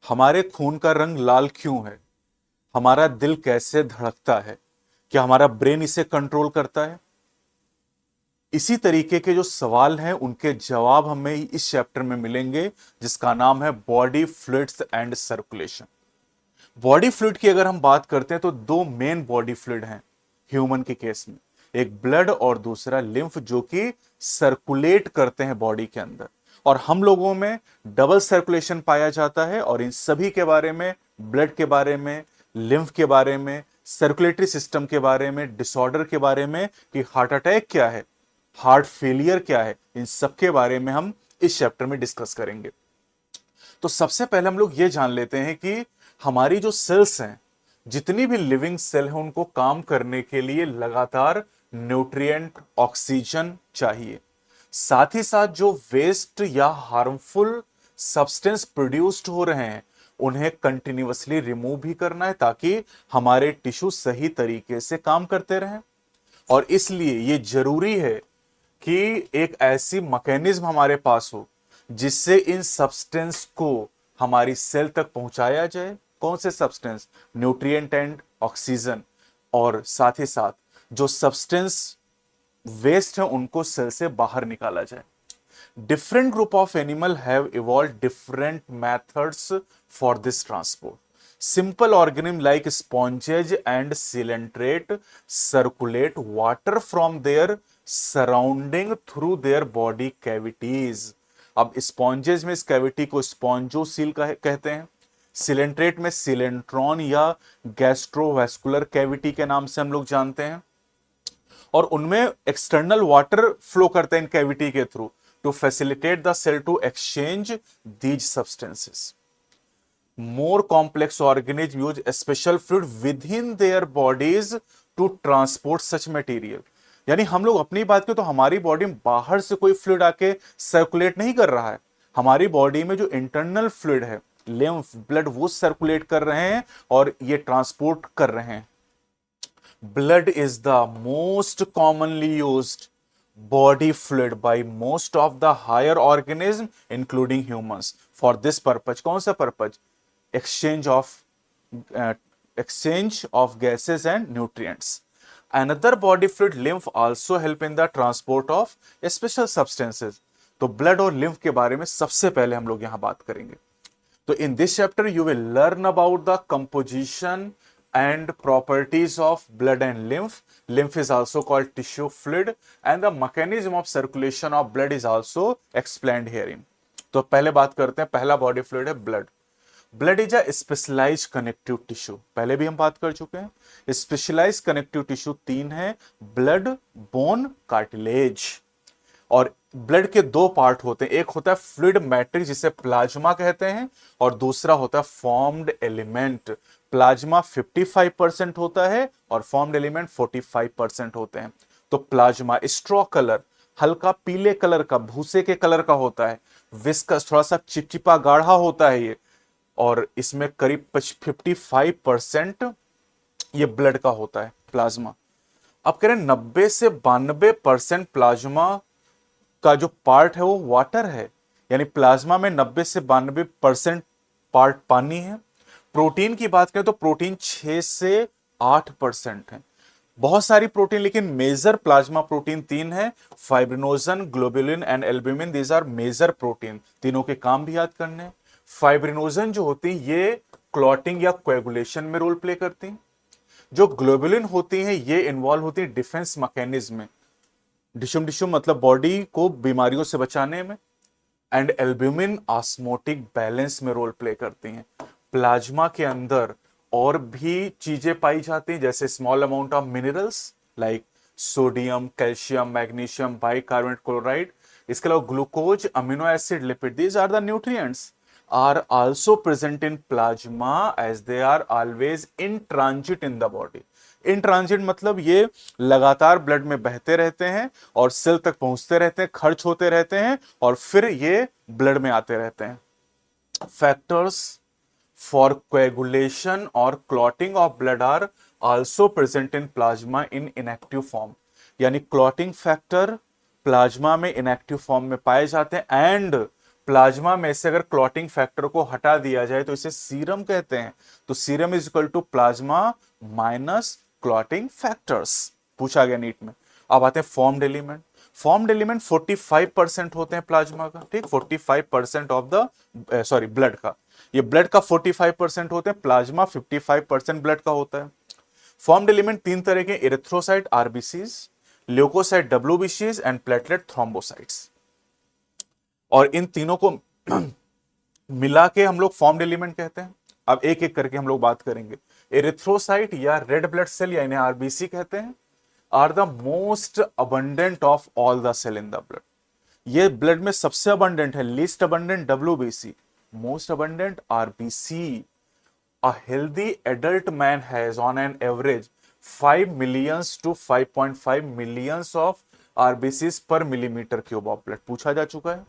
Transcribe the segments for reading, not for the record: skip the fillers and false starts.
हमारे खून का रंग लाल क्यों है? हमारा दिल कैसे धड़कता है? क्या हमारा ब्रेन इसे कंट्रोल करता है? इसी तरीके के जो सवाल हैं उनके जवाब हमें इस चैप्टर में मिलेंगे, जिसका नाम है body fluids and circulation. Body fluid की अगर हम बात करते हैं तो दो मेन बॉडी फ्लूइड हैं ह्यूमन के केस में, एक ब्लड और दूसरा लिम्फ, जो कि सर्कुलेट करते हैं बॉडी के अंदर। और हम लोगों में डबल सर्कुलेशन पाया जाता है, और इन सभी के बारे में, ब्लड के बारे में, लिम्फ के बारे में, सर्कुलेटरी सिस्टम के बारे में, डिसऑर्डर के बारे में, कि हार्ट अटैक क्या है, हार्ट फेलियर क्या है, इन सब के बारे में हम इस चैप्टर में डिस्कस करेंगे। तो सबसे पहले हम लोग ये जान लेते हैं कि हमारी जो सेल्स हैं, जितनी भी लिविंग सेल हैं, उनको काम करने के लिए लगातार न्यूट्रिएंट, ऑक्सीजन चाहिए। साथ ही साथ जो वेस्ट या हार्मफुल सब्सटेंस प्रोड्यूस्ड हो रहे हैं, उन्हें कंटिन्यूअसली रिमूव भी करना है, ताकि हमारे टिश्यू सही तरीके से काम करते रहें। और इसलिए ये जरूरी है कि एक ऐसी मैकेनिज्म हमारे पास हो जिससे इन सब्सटेंस को हमारी सेल तक पहुंचाया जाए। कौन से सब्सटेंस? Nutrient and oxygen. और साथ ही साथ जो सब्सटेंस वेस्ट है उनको सेल से बाहर निकाला जाए। Different group of animal have evolved different methods for this transport. Simple organisms like sponges and coelenterate circulate water from their surrounding through their body cavities. अब स्पॉन्जेज में इस कैविटी को स्पॉन्जोसील कहते हैं, सिलेंट्रेट में सिलेंट्रॉन या गैस्ट्रोवेस्कुलर कैविटी के नाम से हम लोग जानते हैं। और उनमें एक्सटर्नल वाटर फ्लो करते हैं इन कैविटी के through to facilitate the cell to exchange these substances. More complex organism use special fluid within their bodies to transport such material. यानी हम लोग अपनी बात करें तो हमारी बॉडी में बाहर से कोई फ्लूइड आके सर्कुलेट नहीं कर रहा है। हमारी बॉडी में जो इंटरनल फ्लूइड है, लिम्फ, ब्लड, वो सर्कुलेट कर रहे हैं और ये ट्रांसपोर्ट कर रहे हैं। Blood is the most commonly used body fluid by most of the higher organisms, including humans. For this purpose, कौन सा purpose? Exchange of uh, exchange of gases and nutrients. Another body fluid, lymph, also help in the transport of special substances. तो blood और lymph के बारे में सबसे पहले हम लोग यहां बात करेंगे। तो in this chapter you will learn about the composition and properties of blood and lymph. Lymph is also called tissue fluid and the mechanism of circulation of blood is also explained herein. तो पहले बात करते हैं, पहला body fluid है blood. Blood is a specialise connective tissue, पहले भी हम बात कर चुके हैं। स्पेशलाइज कनेक्टिव टिश्यू तीन है, ब्लड, बोन, कार्टिलेज। और ब्लड के दो पार्ट होते हैं, एक होता है फ्लूइड मैट्रिक्स जिसे प्लाज्मा कहते हैं, और दूसरा होता है फॉर्म्ड एलिमेंट। प्लाज्मा 55% होता है और फॉर्म्ड एलिमेंट 45% होते हैं। तो प्लाज्मा स्ट्रॉ कलर, हल्का पीले कलर का, भूसे के कलर का होता है। विस्कस, थोड़ा सा चिपचिपा गाढ़ा होता है ये, और इसमें करीब 55% ये ब्लड का होता है, प्लाज्मा। अब कह रहे हैं 90 से 92% प्लाज्मा का जो पार्ट है वो वाटर है, यानी प्लाज्मा में 90 से 92% पार्ट पानी है। प्रोटीन की बात करें तो प्रोटीन 6 से 8% है। बहुत सारी प्रोटीन, लेकिन मेजर प्लाज्मा प्रोटीन तीन है, fibrinogen, globulin and albumin. These are major protein. तीनों के काम भी याद करने हैं। फाइब्रिनोजन जो होती है ये क्लॉटिंग या कोएगुलेशन में रोल प्ले करती हैं। जो ग्लोबुलिन होती है ये इन्वॉल्व होती है डिफेंस मैकेनिज्म में, डिशुम डिशुम मतलब बॉडी को बीमारियों से बचाने में। एंड एल्ब्यूमिन ऑस्मोटिक बैलेंस में रोल प्ले करती हैं। प्लाज्मा के अंदर और भी चीजें पाई जाती हैं, जैसे small amount of minerals like sodium, calcium, magnesium, bicarbonate chloride. इसके अलावा glucose, amino acid, lipid, these are the nutrients are also present in plasma as they are always in transit in the body. In transit मतलब ये लगातार blood में बहते रहते हैं और सेल तक पहुंचते रहते हैं, खर्च होते रहते हैं और फिर ये ब्लड में आते रहते हैं। फैक्टर्स फॉर कोएगुलेशन और clotting of blood are also present in plasma in inactive form, यानी क्लॉटिंग फैक्टर प्लाज्मा में इनएक्टिव फॉर्म में पाए जाते हैं। एंड प्लाज्मा में से अगर क्लॉटिंग फैक्टर को हटा दिया जाए तो इसे सीरम कहते हैं। तो serum is equal to plasma minus clotting factors, पूछा गया नीट में। अब आते हैं फॉर्म्ड एलिमेंट। फॉर्म्ड एलिमेंट 45% होते हैं प्लाज्मा का, ठीक, 45% ऑफ द सॉरी ब्लड का, ये ब्लड का 45% होते हैं, प्लाज्मा 55% ब्लड का होता है। फॉर्म्ड एलिमेंट तीन तरह के, एरिथ्रोसाइट आरबीसीज, ल्यूकोसाइट डब्ल्यूबीसीज एंड प्लेटलेट थ्रोम्बोसाइट्स। और इन तीनों को मिला के हम लोग फॉर्म्ड एलिमेंट कहते हैं। अब एक एक करके हम लोग बात करेंगे। एरिथ्रोसाइट या रेड ब्लड सेल या इन्हें आरबीसी कहते हैं, are the most abundant of all the cell in the blood. ये ब्लड में सबसे अबंडेंट है, least abundant WBC, most abundant RBC. A healthy adult man has on an average 5 millions to 5.5 millions of RBCs per millimeter cube of blood, पूछा जा चुका है।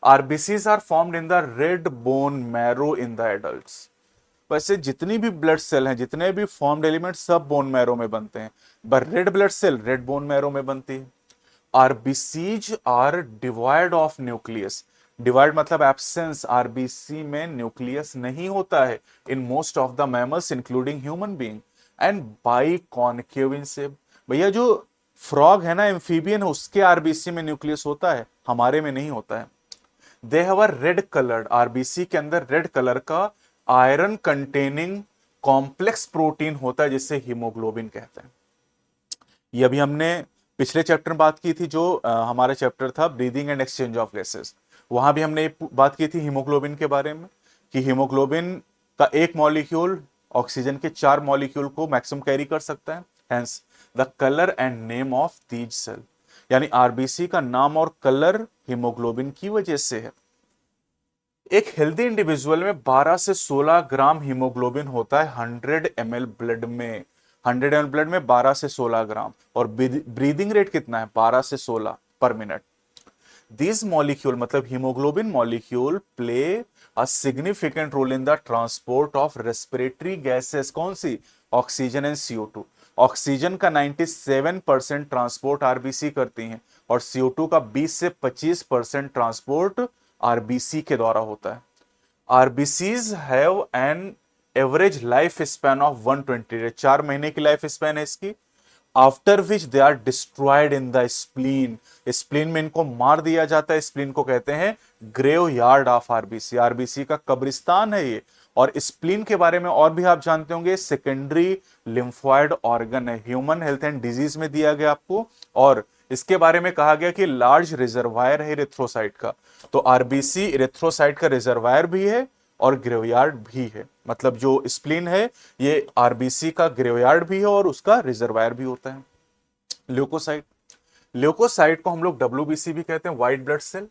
RBCs are formed in the red bone marrow in the adults। वैसे जितनी भी blood cell हैं, जितने भी फॉर्म्ड एलिमेंट, सब बोन मैरो में बनते हैं, पर red blood cell red bone marrow में बनती है। RBCs are devoid of nucleus, devoid मतलब एब्सेंस, आरबीसी में न्यूक्लियस नहीं होता है in most of the mammals including human being, and biconcave in shape. भैया जो फ्रॉग है ना, एम्फीबियन है, उसके आरबीसी में न्यूक्लियस होता है, हमारे में नहीं होता है। They have a red coloured, RBC के अंदर रेड कलर का आयरन कंटेनिंग कॉम्प्लेक्स प्रोटीन होता है जिसे हीमोग्लोबिन कहते हैं। ये अभी हमने पिछले चैप्टर में बात की थी, जो हमारा चैप्टर था breathing and exchange of gases, वहां भी हमने बात की थी हीमोग्लोबिन के बारे में, कि हीमोग्लोबिन का एक मॉलिक्यूल ऑक्सीजन के 4 मॉलिक्यूल को मैक्सिमम कैरी कर सकता है। Hence the colour and name of these cell, यानी आरबीसी का नाम और कलर हीमोग्लोबिन की वजह से है। एक हेल्दी इंडिविजुअल में 12 से 16 ग्राम हीमोग्लोबिन होता है 100 ml ब्लड में, 100 ml ब्लड में 12 से 16 ग्राम। और ब्रीदिंग रेट कितना है, 12 से 16 पर मिनट। दिस मॉलिक्यूल मतलब haemoglobin molecule play a significant role in the transport of respiratory gases, कौन सी, ऑक्सीजन एंड CO2। ऑक्सीजन का 97% ट्रांसपोर्ट आरबीसी करती हैं, और CO2 का 20 से 25% ट्रांसपोर्ट आरबीसी के द्वारा होता है। RBCs have an average life span of 120 days, 4 महीने की लाइफ स्पैन है इसकी। After which they are destroyed in the spleen, spleen में इनको मार दिया जाता है। स्प्लीन को कहते हैं graveyard of RBC, RBC का कब्रिस्तान है ये। और स्प्लीन के बारे में और भी आप जानते होंगे, सेकेंडरी लिम्फॉइड ऑर्गन है, ह्यूमन हेल्थ एंड डिजीज में दिया गया आपको। और इसके बारे में कहा गया कि लार्ज रिजर्वायर है इरिथ्रोसाइट का। तो आरबीसी इरिथ्रोसाइट का रिजर्वायर भी है और ग्रेवयार्ड भी है, मतलब जो स्प्लीन है ये आरबीसी का ग्रेवयार्ड भी है और उसका रिजर्वायर भी होता है। ल्यूकोसाइट, ल्यूकोसाइट को हम लोग डब्ल्यूबीसी भी कहते हैं, व्हाइट ब्लड सेल।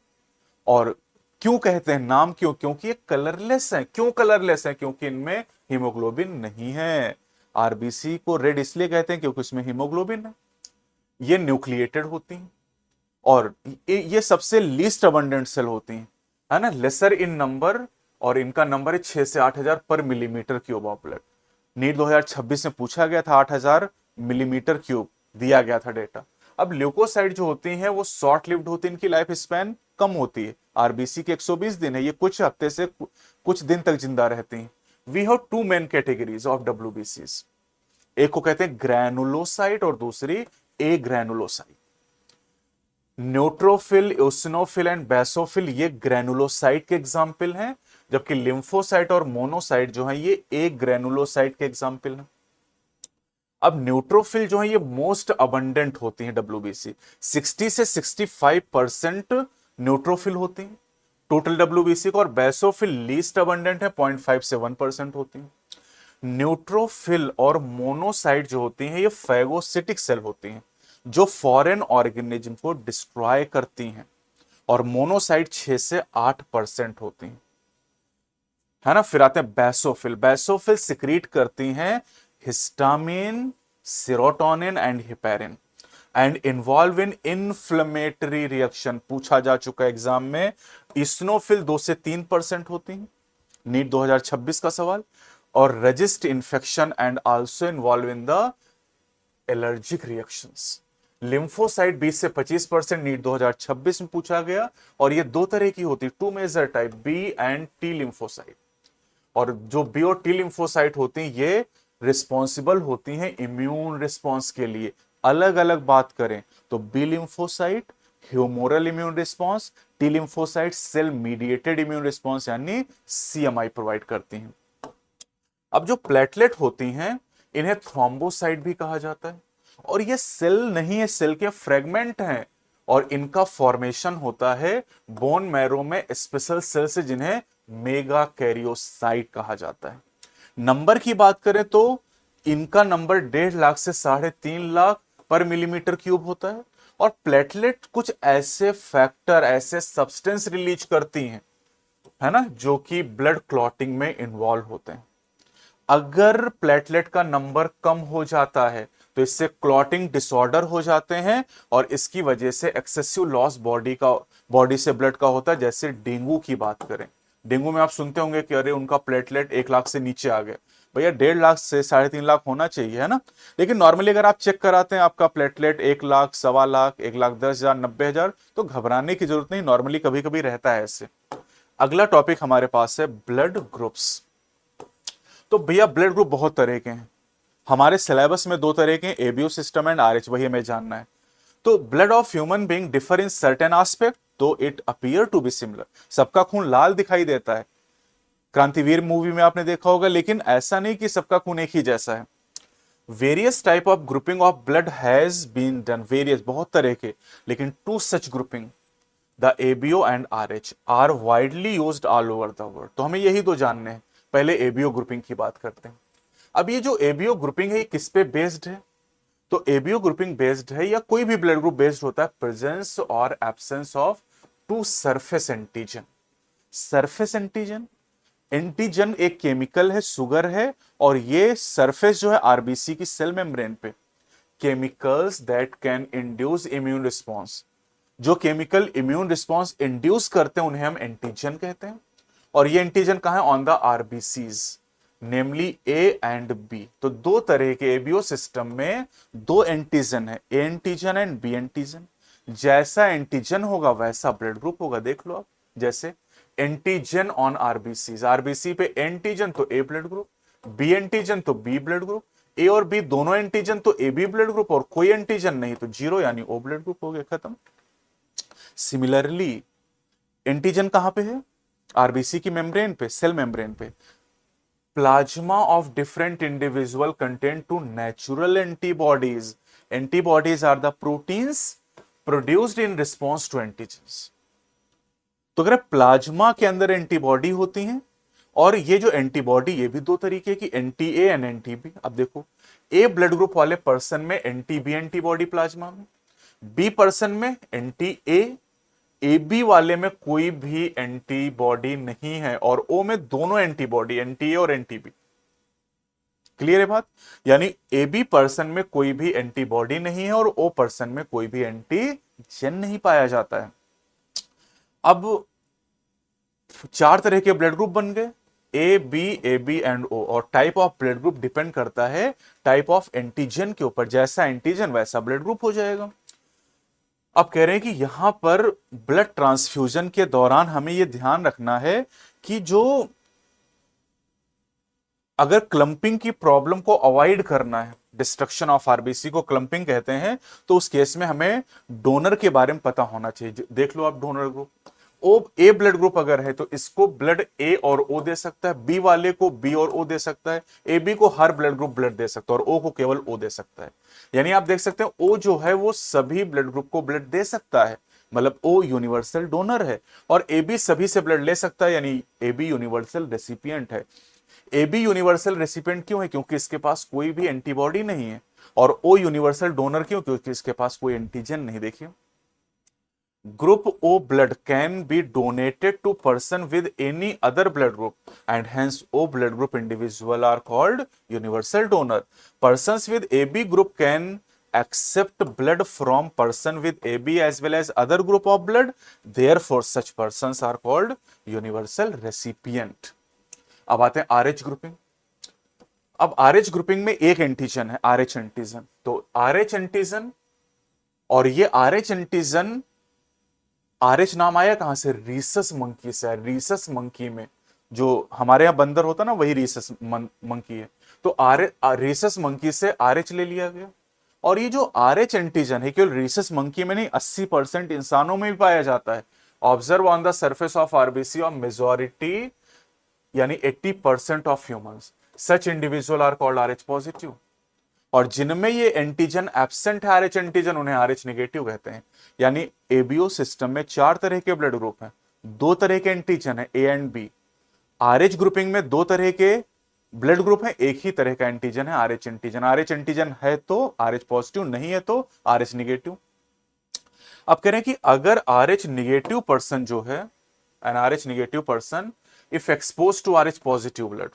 और क्यों कहते हैं, नाम क्यों, क्योंकि ये कलरलेस है। क्यों कलरलेस है, क्योंकि इनमें हीमोग्लोबिन नहीं है। आरबीसी को रेड इसलिए कहते हैं क्योंकि उसमें हीमोग्लोबिन है। ये न्यूक्लिएटेड होती हैं, और ये सबसे लीस्ट अबंडेंट सेल होती हैं, है ना, लेसर इन नंबर, और इनका नंबर है 6 से 8000 पर millimetre cube of blood. NEET 2026 में पूछा गया था, 8000 मिलीमीटर क्यूब दिया गया था डेटा। अब ल्यूकोसाइट जो होती हैं वो शॉर्ट लिव्ड होती है, इनकी लाइफ स्पैन कम होती है। आरबीसी के 120 दिन है, ये कुछ हफ्ते से कुछ दिन तक जिंदा रहती हैं। We have two main categories of डब्ल्यूबीसीज, एक को कहते हैं ग्रैनुलोसाइट और दूसरी ए agranulocyte. Neutrophil, eosinophil and basophil ये ग्रैनुलोसाइट के एग्जाम्पल हैं, जबकि लिम्फोसाइट और मोनोसाइट जो है ये एक ग्रैनुलोसाइट के एग्जाम्पल हैं। अब न्यूट्रोफिल जो है ये मोस्ट अबंडेंट होती हैं डब्ल्यूबीसी, 60 से 65% न्यूट्रोफिल होती हैं टोटल डब्ल्यूबीसी को, और बेसोफिल लीस्ट अबंडेंट है, 0.5 से 1% होती हैं। न्यूट्रोफिल और मोनोसाइट जो होती हैं ये फैगोसिटिक सेल होती हैं जो फॉरेन ऑर्गेनिज्म को डिस्ट्रॉय करती हैं, और मोनोसाइट 6 से 8% होती हैं, है ना। फिर आते हैं बेसोफिल, बेसोफिल सिक्रीट करती हैं histamine, serotonin and heparin and involve in inflammatory reaction, पूछा जा चुका एग्जाम में। इस्नोफिल 2 से 3% होती हैं, नीट 2026 का सवाल। और resist infection and also involve in the allergic reactions. Lymphocyte 20 से 25% नीट 2026 में पूछा गया। और ये दो तरह की होती है, two major type, B and T lymphocyte. और जो बी और टी लिम्फोसाइट होती हैं ये रिस्पॉन्सिबल होती हैं इम्यून रिस्पॉन्स के लिए। अलग अलग बात करें तो B lymphocyte humoral immune response, T lymphocyte cell mediated immune response यानी सीएमआई प्रोवाइड करती हैं। अब जो प्लेटलेट होती हैं इन्हें थ्रोम्बोसाइट भी कहा जाता है। और ये सेल नहीं है, सेल के फ्रेगमेंट हैं। और इनका फॉर्मेशन होता है बोन मैरो में स्पेशल सेल से जिन्हें मेगा कैरियोसाइट कहा जाता है। नंबर की बात करें तो इनका नंबर 1.5 लाख से 3.5 लाख पर मिलीमीटर क्यूब होता है। और प्लेटलेट कुछ ऐसे फैक्टर, ऐसे सब्सटेंस रिलीज करती हैं, है ना, जो कि ब्लड क्लॉटिंग में इन्वॉल्व होते हैं। अगर प्लेटलेट का नंबर कम हो जाता है तो इससे क्लॉटिंग डिसऑर्डर हो जाते हैं और इसकी वजह से एक्सेसिव लॉस बॉडी से ब्लड का होता है। जैसे डेंगू की बात करें, डेंगू में आप सुनते होंगे कि अरे उनका प्लेटलेट 1 लाख से नीचे आ गया। भैया 1.5 लाख से 3.5 लाख होना चाहिए, है ना। लेकिन नॉर्मली अगर आप चेक कराते हैं आपका प्लेटलेट 1 लाख, 1.25 लाख, 1,10,000, 90,000, तो घबराने की जरूरत नहीं, नॉर्मली कभी कभी रहता है ऐसे। अगला टॉपिक हमारे पास है ब्लड ग्रुप्स। तो भैया ब्लड ग्रुप बहुत तरह के हैं, हमारे सिलेबस में 2 तरह के, एबीओ सिस्टम एंड आरएच, वही हमें जानना है। तो blood of human being differ in certain aspect though it appear to be similar. सबका खून लाल दिखाई देता है, क्रांतिवीर मूवी में आपने देखा होगा, लेकिन ऐसा नहीं कि सबका खून एक ही जैसा है। Various type of grouping of blood has been done, various बहुत तरह के, लेकिन two such grouping the ABO and Rh are widely used all over the world. तो हमें यही दो जानने हैं। पहले एबीओ ग्रुपिंग की बात करते हैं। अब ये जो एबीओ ग्रुपिंग है ये किस पे बेस्ड है? तो एबीओ ग्रुपिंग बेस्ड है, या कोई भी ब्लड ग्रुप बेस्ड होता है, प्रेजेंस और absence of two surface antigen. Surface antigen, antigen एक केमिकल है, शुगर है, और ये सरफेस जो है आरबीसी की सेल मेम्ब्रेन पे, chemicals that can induce immune response, जो केमिकल इम्यून रिस्पॉन्स इंड्यूस करते हैं उन्हें हम एंटीजन कहते हैं। और ये एंटीजन कहां है? On the RBCs, namely A and B. तो दो तरह के एबीओ सिस्टम में दो एंटीजन है, A antigen and B antigen. जैसा एंटीजन होगा वैसा ब्लड ग्रुप होगा। देख लो आप, जैसे एंटीजन ऑन आरबीसी, आरबीसी पे एंटीजन तो A blood group, B antigen तो बी ब्लड ग्रुप, ए और बी दोनों एंटीजन तो ए बी ब्लड ग्रुप, और कोई एंटीजन नहीं तो जीरो यानी ओ ब्लड ग्रुप, हो गया खत्म। सिमिलरली एंटीजन कहां पे है? आरबीसी की मेम्ब्रेन पे, सेल मेम्ब्रेन पे। Plasma of different individual contain two natural antibodies. Antibodies are the proteins produced in response to antigens. तो अगर प्लाज्मा के अंदर एंटीबॉडी होती हैं, और ये जो एंटीबॉडी ये भी दो तरीके की, anti A and anti B. अब देखो, ए ब्लड ग्रुप वाले पर्सन में एंटी बी एंटीबॉडी प्लाज्मा में, बी पर्सन में एंटी ए बी वाले में कोई भी एंटीबॉडी नहीं है, और ओ में दोनों एंटीबॉडी, एंटी ए और एंटी बी। क्लियर है बात? यानी ए बी पर्सन में कोई भी एंटीबॉडी नहीं है और ओ पर्सन में कोई भी एंटीजन नहीं पाया जाता है। अब 4 तरह के ब्लड ग्रुप बन गए, ए बी एंड ओ। और type of blood group depend करता है टाइप ऑफ एंटीजन के ऊपर, जैसा एंटीजन वैसा ब्लड ग्रुप हो जाएगा। अब कह रहे हैं कि यहां पर ब्लड ट्रांसफ्यूजन के दौरान हमें यह ध्यान रखना है कि जो अगर क्लंपिंग की प्रॉब्लम को अवॉइड करना है, डिस्ट्रक्शन ऑफ आरबीसी को क्लंपिंग कहते हैं, तो उस केस में हमें डोनर के बारे में पता होना चाहिए। देख लो आप, डोनर ग्रुप ओ ए ब्लड ग्रुप अगर है तो इसको ब्लड ए और ओ दे सकता है, बी वाले को बी और ओ दे सकता है, ए बी को हर ब्लड ग्रुप ब्लड दे सकता है, और ओ को केवल ओ दे सकता है। यानी आप देख सकते हैं ओ जो है वो सभी ब्लड ग्रुप को ब्लड दे सकता है, मतलब ओ यूनिवर्सल डोनर है। और ए बी सभी से ब्लड ले सकता है, यानी ए बी यूनिवर्सल रेसिपिएंट है। ए बी यूनिवर्सल रेसिपिएंट क्यों है? क्योंकि इसके पास कोई भी एंटीबॉडी नहीं है। और ओ यूनिवर्सल डोनर क्यों? क्योंकि इसके पास कोई एंटीजन नहीं। देखिए, group O blood can be donated to person with any other blood group and hence O blood group individual are called universal donor. Persons with AB group can accept blood from person with AB as well as other group of blood, therefore such persons are called universal recipient. अब आते हैं RH grouping. अब RH grouping में एक antigen है, RH antigen. तो RH antigen और ये आरएच एंटीजन, आरएच नाम आया कहां से? रीसस मंकी से। रीसस मंकी में जो हमारे यहाँ बंदर होता ना, वही रीसस मंकी है। तो रीसस मंकी से आरएच ले लिया गया। और ये जो आरएच एंटीजन है केवल रीसस मंकी में नहीं, 80% इंसानों में भी पाया जाता है। Observe on the surface of RBC of majority, यानी 80% of humans, such individual are called Rh positive. और जिनमें ये एंटीजन एब्सेंट है, आरएच एंटीजन, उन्हें आरएच नेगेटिव कहते हैं। यानी एबीओ सिस्टम में 4 तरह के ब्लड ग्रुप हैं, 2 तरह के एंटीजन है A and B. Rh grouping में 2 तरह के ब्लड ग्रुप है, एक ही तरह का एंटीजन है आरएच एंटीजन। आरएच एंटीजन है तो आरएच पॉजिटिव, नहीं है तो आरएच निगेटिव। अब कह रहे हैं कि अगर आरएच निगेटिव पर्सन जो है, an Rh negative person if expose to Rh positive blood,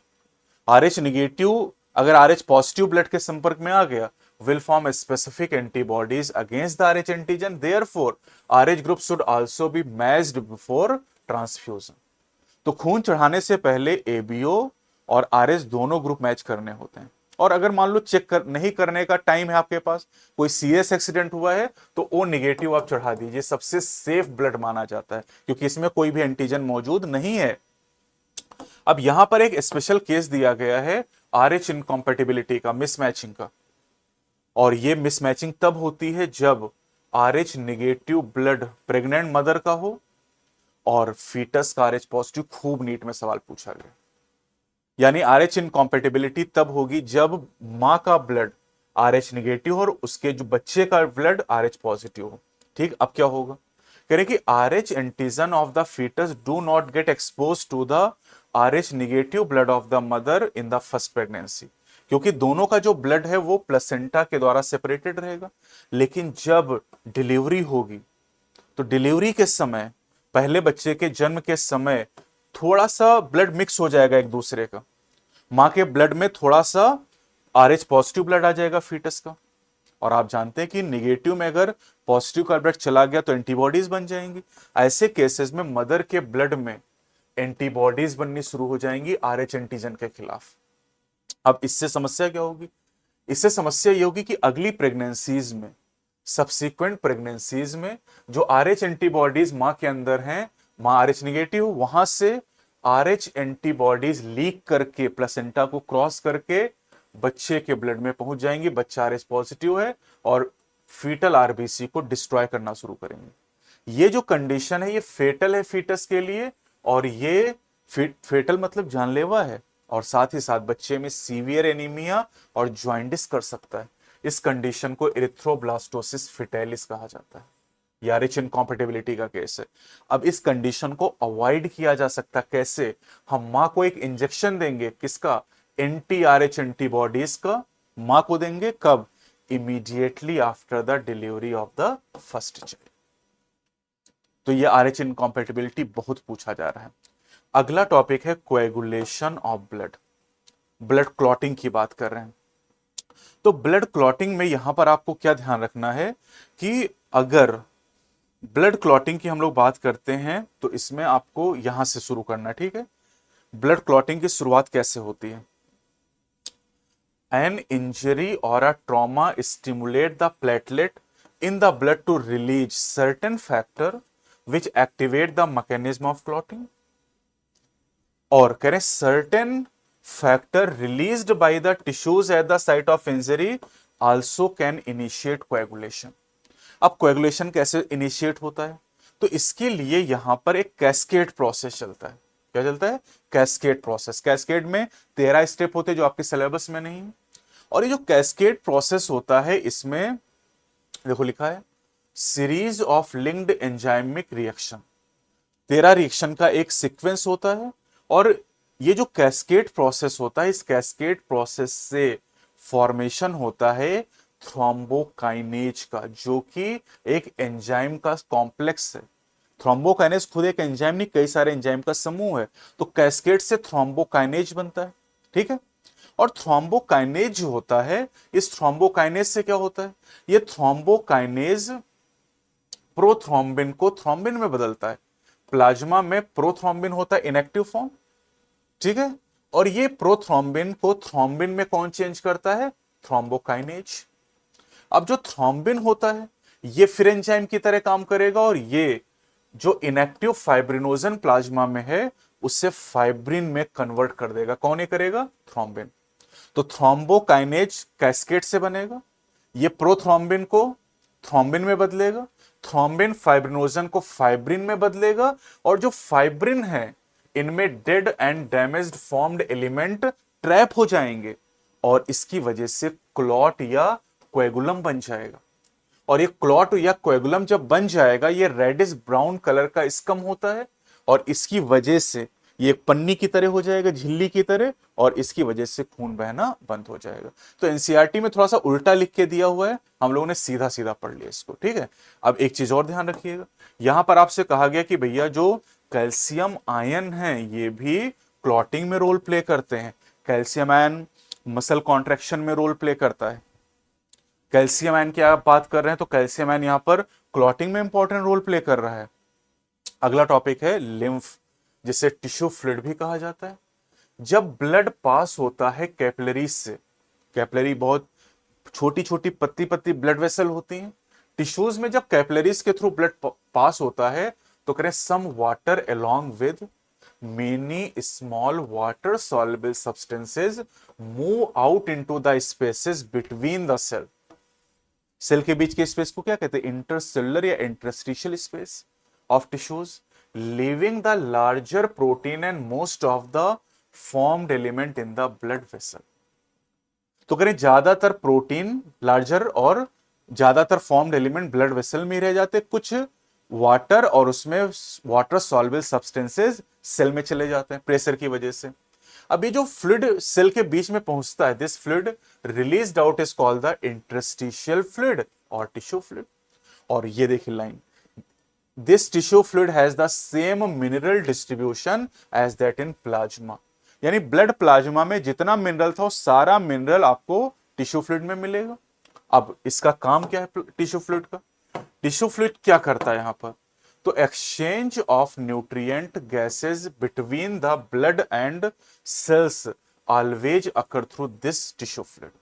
Rh negative अगर आरएच पॉजिटिव ब्लड के संपर्क में आ गया, will form a specific antibodies against the RH antigen. Therefore, RH group should also be matched before transfusion. तो खून चढ़ाने से पहले एबीओ और आरएच दोनों ग्रुप मैच करने होते हैं। और अगर मान लो नहीं करने का टाइम है आपके पास, कोई सीरियस एक्सीडेंट हुआ है, तो ओ निगेटिव आप चढ़ा दीजिए, सबसे सेफ ब्लड माना जाता है, क्योंकि इसमें कोई भी एंटीजन मौजूद नहीं है। अब यहां पर एक स्पेशल केस दिया गया है आरएच इनकॉम्पेटिबिलिटी का, मिसमैचिंग का। और ये मिसमैचिंग तब होती है जब RH negative blood pregnant mother का हो और फीटस का आरएच पॉजिटिव। खूब नीट में सवाल पूछा गया। यानी आरएच इनकॉम्पेटिबिलिटी तब होगी जब मां का ब्लड आरएच निगेटिव और उसके जो बच्चे का ब्लड आरएच पॉजिटिव हो। ठीक, अब क्या होगा? कह रहे कि Rh antigen of the foetus do not get expose to the Rh negative blood of the mother in the first pregnancy, क्योंकि दोनों का जो ब्लड है वो प्लेसेंटा के द्वारा सेपरेटेड रहेगा। लेकिन जब डिलीवरी होगी तो डिलीवरी के समय, पहले बच्चे के जन्म के समय, थोड़ा सा ब्लड मिक्स हो जाएगा एक दूसरे का। मां के ब्लड में थोड़ा सा आरएच पॉजिटिव ब्लड आ जाएगा फीटस का। और आप जानते हैं कि निगेटिव में अगर पॉजिटिव का ब्लड चला गया तो एंटीबॉडीज बन जाएंगी। ऐसे केसेस में मदर के ब्लड में एंटीबॉडीज बननी शुरू हो जाएंगी आरएच एंटीजन के खिलाफ। अब इससे समस्या क्या होगी? इससे समस्या ये होगी कि अगली प्रेगनेंसीज में, सब्सिक्वेंट प्रेगनेंसीज में, जो आरएच एंटीबॉडीज मां के अंदर हैं, मां आरएच निगेटिव, वहां से आरएच एंटीबॉडीज लीक करके प्लेसेंटा को क्रॉस करके बच्चे के ब्लड में पहुंच जाएंगी। बच्चा आरएच पॉजिटिव है और फीटल आरबीसी को डिस्ट्रॉय करना शुरू करेंगे। ये जो कंडीशन है ये फेटल है फीटस के लिए, और ये फेटल मतलब जानलेवा है, और साथ ही साथ बच्चे में सीवियर एनीमिया और जॉइंटिस कर सकता है। इस कंडीशन को एरिथ्रोब्लास्टोसिस फिटेलिस कहा जाता है। ये आरएच इनकॉम्पेटिबिलिटी का केस है। अब इस कंडीशन को अवॉइड किया जा सकता कैसे? हम मां को एक इंजेक्शन देंगे, किसका? एंटी आरएच एंटीबॉडीज का मां को देंगे। कब? Immediately after the delivery of the first child. तो ये आरएच इनकॉम्पेटिबिलिटी बहुत पूछा जा रहा है। अगला टॉपिक है coagulation of blood. Blood clotting की बात कर रहे हैं। तो ब्लड क्लॉटिंग में यहां पर आपको क्या ध्यान रखना है कि अगर ब्लड क्लॉटिंग की हम लोग बात करते हैं तो इसमें आपको यहां से शुरू करना है। ठीक है, ब्लड क्लॉटिंग की शुरुआत कैसे होती है? एन इंजरी और a trauma stimulate the platelet in the blood to release certain factor which activate the mechanism of clotting. और कह रहे certain factor released by the tissues at the site of injury also can initiate coagulation. अब coagulation कैसे initiate होता है? तो इसके लिए यहां पर एक कैस्केड प्रोसेस चलता है। क्या चलता है? Cascade process. कैस्केड में 13 स्टेप होते हैं जो आपके सिलेबस में नहीं है। और ये जो कैस्केड प्रोसेस होता है इसमें देखो लिखा है series of linked enzymic reaction. 13 reaction का एक सीक्वेंस होता है। और ये जो कैस्केड प्रोसेस होता है, इस कैस्केड प्रोसेस से फॉर्मेशन होता है थ्रोम्बोकाइनेज का, जो कि एक एंजाइम का कॉम्प्लेक्स है। थ्रोम्बोकाइनेज खुद एक एंजाइम नहीं, कई सारे एंजाइम का समूह है। तो कैस्केड से थ्रोम्बोकाइनेज बनता है। ठीक है, और थ्रोम्बोकाइनेज जो होता है, इस थ्रोम्बोकाइनेज से क्या होता है? ये थ्रोम्बोकाइनेज प्रोथ्रोम्बिन को थ्रोम्बिन में बदलता है। प्लाज्मा में प्रोथ्रोम्बिन होता है इनएक्टिव फॉर्म। ठीक है, और ये प्रोथ्रोम्बिन को थ्रोम्बिन में कौन चेंज करता है? थ्रोम्बोकाइनेज। अब जो थ्रोम्बिन होता है ये फिर एंजाइम की तरह काम करेगा और ये जो इनएक्टिव फाइब्रिनोजन प्लाज्मा में है उससे फाइब्रिन में कन्वर्ट कर देगा। कौन ये करेगा? थ्रोम्बिन। तो थ्रोम्बोकाइनेज कैस्केड से बनेगा, ये प्रोथ्रोम्बिन को थ्रोम्बिन में बदलेगा, थ्रोम्बिन फाइब्रिनोजन को फाइब्रिन में बदलेगा, और जो फाइब्रिन है इनमें dead and damaged formed element trap हो जाएंगे और इसकी वजह से क्लॉट या कोएगुलम बन जाएगा। और ये क्लॉट या कोएगुलम जब बन जाएगा ये रेडिश ब्राउन कलर का स्कम होता है और इसकी वजह से ये पन्नी की तरह हो जाएगा, झिल्ली की तरह, और इसकी वजह से खून बहना बंद हो जाएगा। तो एनसीईआरटी में थोड़ा सा उल्टा लिख के दिया हुआ है, हम लोगों ने सीधा सीधा पढ़ लिया इसको, ठीक है। अब एक चीज और ध्यान रखिएगा, यहां पर आपसे कहा गया कि भैया जो कैल्शियम आयन है ये भी क्लॉटिंग में रोल प्ले करते हैं। कैल्शियम आयन मसल कॉन्ट्रैक्शन में रोल प्ले करता है। कैल्शियम आयन की आप बात कर रहे हैं तो कैल्शियम आयन यहां पर क्लॉटिंग में इंपॉर्टेंट रोल प्ले कर रहा है। अगला टॉपिक है लिम्फ, जिसे टिश्यू फ्लूइड भी कहा जाता है। जब ब्लड पास होता है कैपिलरीज से, कैपिलरी बहुत छोटी छोटी पत्ती पत्ती ब्लड वेसल होती हैं, टिश्यूज में जब कैपिलरीज के थ्रू ब्लड पास होता है तो करें some water along with many small water soluble substances move out into the spaces between the cell. Cell के बीच के स्पेस को क्या कहते हैं? इंटरसेलुलर या interstitial space of tissues, leaving the larger protein and most of the formed element in the blood vessel। तो करें ज्यादातर प्रोटीन लार्जर और ज्यादातर फॉर्म्ड एलिमेंट ब्लड वेसल में रह जाते, कुछ वाटर और उसमें वाटर सॉल्युबल सब्सटेंसेस सेल में चले जाते हैं प्रेशर की वजह से। अब ये जो फ्लूइड सेल के बीच में पहुंचता है, this fluid released out is called the interstitial fluid और टिश्यू फ्लूइड। और ये देखिए line, this tissue fluid has the same mineral distribution as that in plasma। यानी ब्लड प्लाज्मा में जितना मिनरल था वो सारा मिनरल आपको टिश्यू फ्लूइड में मिलेगा। अब इसका काम क्या है टिश्यू फ्लूइड का? टिश्यू फ्लूइड क्या करता है यहां पर? तो exchange of nutrient gases between the blood and cells always occur through this tissue fluid.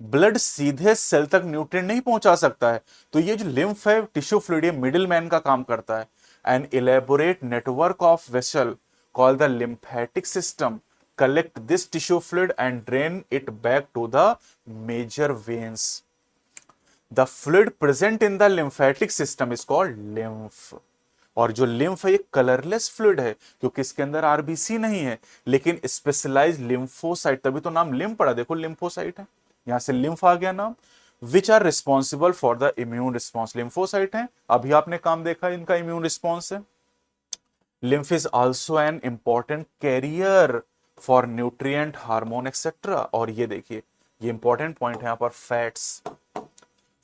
Blood सीधे सेल तक न्यूट्रिएंट नहीं पहुंचा सकता है, तो ये जो लिम्फ है टिश्यू फ्लूइड ये मिडिल मैन का काम करता है। An elaborate network of vessel called the lymphatic system collect this tissue fluid and drain it back to the major veins. The fluid present in the lymphatic system is called lymph. और जो lymph है ये colourless fluid है क्योंकि इसके अंदर RBC नहीं है, लेकिन स्पेशलाइज लिम्फोसाइट, तभी तो नाम लिम्फ पड़ा, देखो लिम्फोसाइट है, यहां से लिम्फ आ गया नाम। Which are responsible for the immune response, lymphocyte है, अभी आपने काम देखा इनका इम्यून रिस्पॉन्स है। Lymph is also an important carrier for nutrient hormone etcetera. और ये देखिए ये इंपॉर्टेंट पॉइंट है यहां पर,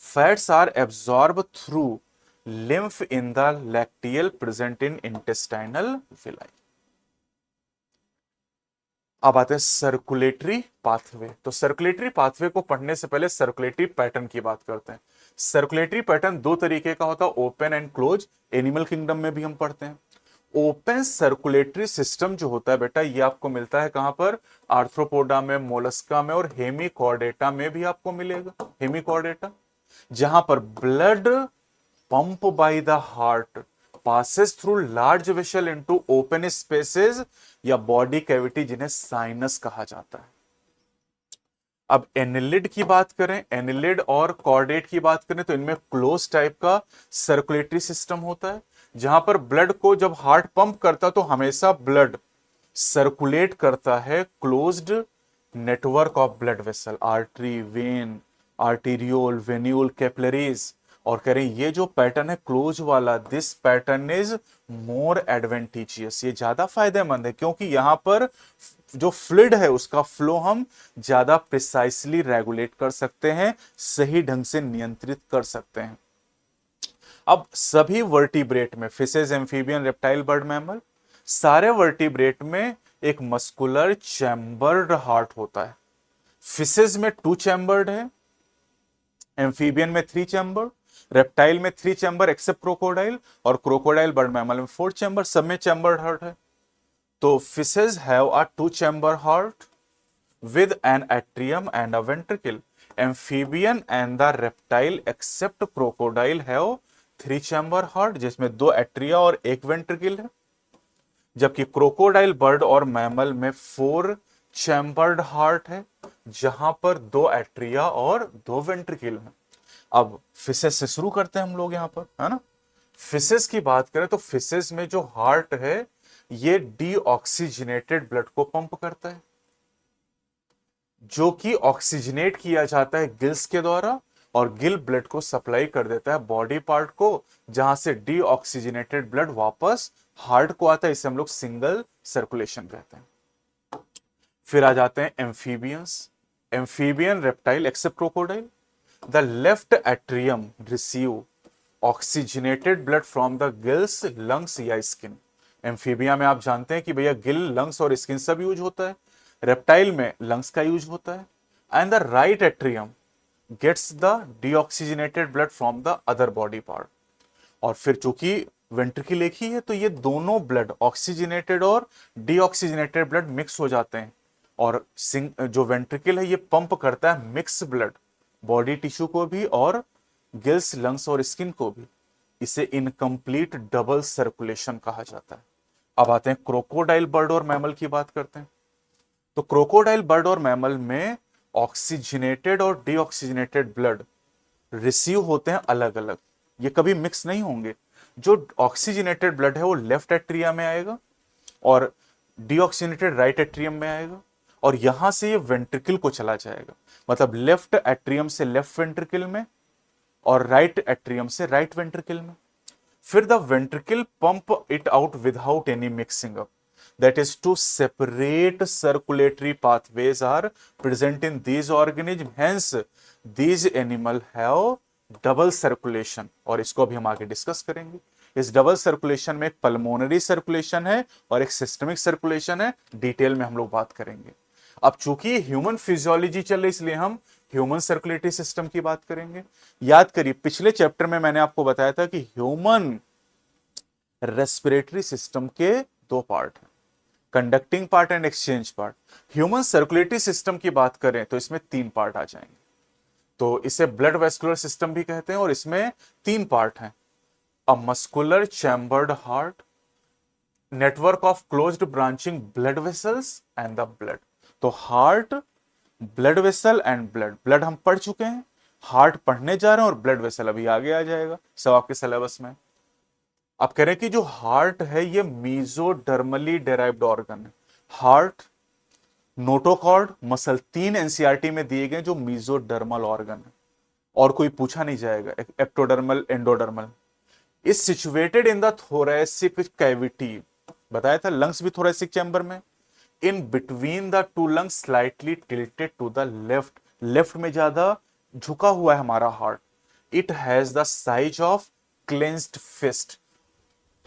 fats are absorb through lymph in the lacteal present in intestinal villi। अब आते हैं सर्कुलेटरी पाथवे। तो सर्कुलेटरी पाथवे को पढ़ने से पहले सर्कुलेटरी पैटर्न की बात करते हैं। सर्कुलेटरी पैटर्न दो तरीके का होता है, open and close. Animal kingdom में भी हम पढ़ते हैं। ओपन सर्कुलेटरी सिस्टम जो होता है बेटा ये आपको मिलता है कहां पर? आर्थ्रोपोडा में, मोलस्का में और हेमिकॉर्डेटा में भी आपको मिलेगा। हेमिकॉर्डेटा जहां पर blood pump by the heart passes through large vessel into open spaces या body cavity जिन्हें साइनस कहा जाता है। अब एनिलिड की बात करें, एनिलिड और कॉर्डेट की बात करें तो इनमें क्लोज टाइप का सर्कुलेटरी सिस्टम होता है जहां पर ब्लड को जब हार्ट पंप करता तो हमेशा ब्लड सर्कुलेट करता है closed network of blood vessel, artery, when, arteriole, venule, capillaries. और कह रहे हैं ये जो पैटर्न है क्लोज वाला, दिस पैटर्न इज मोर एडवेंटिजियस, ये ज्यादा फायदेमंद है क्योंकि यहां पर जो फ्लूइड है उसका फ्लो हम ज्यादा प्रिसाइसली रेगुलेट कर सकते हैं, सही ढंग से नियंत्रित कर सकते हैं। अब सभी वर्टिब्रेट में, fishes, amphibian, reptile, bird, mammal, सारे वर्टिब्रेट में एक मस्कुलर चैम्बर्ड हार्ट होता है। फिशेज में 2 चैम्बर्ड है, एम्फीबियन में 3 चैम्बर, रेप्टाइल में 3 चैम्बर एक्सेप्ट क्रोकोडाइल, और क्रोकोडाइल, बर्ड मैमल में 4 चैम्बर, सब में चैम्बर्ड हार्ट है। तो fishes have a 2 chamber heart with an atrium and a ventricle. Amphibian and the reptile except crocodile have 3 chamber heart, जिसमें 2 atria और 1 ventricle है, जबकि क्रोकोडाइल बर्ड और मैमल में 4 चैम्बर्ड हार्ट है, जहां पर 2 एट्रिया और 2 वेंट्रिकल है। अब फिशेस से शुरू करते हैं हम लोग यहां पर, है ना। फिशेस की बात करें तो फिशेस में जो हार्ट है ये डीऑक्सीजनेटेड ब्लड को पंप करता है, जो कि ऑक्सीजनेट किया जाता है गिल्स के द्वारा, और गिल ब्लड को सप्लाई कर देता है बॉडी पार्ट को, जहां से डीऑक्सीजनेटेड ब्लड वापस हार्ट को आता है। इसे हम लोग सिंगल सर्कुलेशन कहते हैं। फिर आ जाते हैं amphibians. Amphibian reptile except crocodile, the left atrium receive oxygenated blood from the gills, lungs या स्किन। एम्फीबिया में आप जानते हैं कि भैया गिल, लंग्स और स्किन सब यूज होता है। रेप्टाइल में लंग्स का यूज होता है। And the right atrium gets the deoxygenated blood from the other body part. और फिर चूंकि वेंट्रिकल एक ही है तो ये दोनों ब्लड ऑक्सीजनेटेड और डीऑक्सीजनेटेड ब्लड मिक्स हो जाते हैं, और जो वेंट्रिकल है ये पंप करता है मिक्स ब्लड बॉडी टिश्यू को भी और गिल्स, लंग्स और स्किन को भी। इसे इनकम्प्लीट डबल सर्कुलेशन कहा जाता है। अब आते हैं क्रोकोडाइल बर्ड और मैमल की बात करते हैं। तो क्रोकोडाइल बर्ड और मैमल में ऑक्सीजनेटेड और डीऑक्सीजनेटेड ब्लड रिसीव होते हैं अलग अलग, ये कभी मिक्स नहीं होंगे। जो ऑक्सीजनेटेड ब्लड है वो लेफ्ट एट्रिया में आएगा और डीऑक्सीजनेटेड राइट एट्रियम में आएगा, और यहां से ये वेंट्रिकल को चला जाएगा। मतलब लेफ्ट एट्रियम से लेफ्ट वेंट्रिकल में और राइट एट्रियम से राइट वेंट्रिकल में। फिर the ventricle pump it out without any mixing up, that is to separate circulatory pathways are present in these organisms, hence these animal have double circulation। और इसको अभी हम आगे डिस्कस करेंगे। इस डबल सर्कुलेशन में एक पल्मोनरी सर्कुलेशन है और एक सिस्टमिक सर्कुलेशन है, डिटेल में हम लोग बात करेंगे। अब चूंकि ह्यूमन फिजियोलॉजी चल रही इसलिए हम ह्यूमन सर्कुलेटरी सिस्टम की बात करेंगे। याद करिए पिछले चैप्टर में मैंने आपको बताया था कि ह्यूमन रेस्पिरेटरी सिस्टम के 2 पार्ट हैं, conducting part and exchange part. Human circulatory system की बात करें तो इसमें 3 पार्ट आ जाएंगे। तो इसे ब्लड वेस्कुलर सिस्टम भी कहते हैं और इसमें 3 पार्ट हैं, a muscular chambered heart, network of closed branching blood vessels and the blood. तो heart, blood vessel and blood. Blood हम पढ़ चुके हैं, हार्ट पढ़ने जा रहे हैं, और ब्लड वेसल अभी आगे आ जाएगा सब आपके सिलेबस में। आप कह रहे हैं कि जो हार्ट है ये मीजोडर्मली डेराइव्ड ऑर्गन है। हार्ट, नोटोकॉर्ड, मसल 3 एनसीईआरटी में दिए गए जो मीजोडर्मल ऑर्गन है, और कोई पूछा नहीं जाएगा। Ectodermal, endodermal is situated in the thoracic cavity, बताया था लंग्स भी थोरैसिक चैम्बर में। In between the 2 lungs slightly tilted to the left, left में ज्यादा झुका हुआ है हमारा heart. It has the size of clenched fist,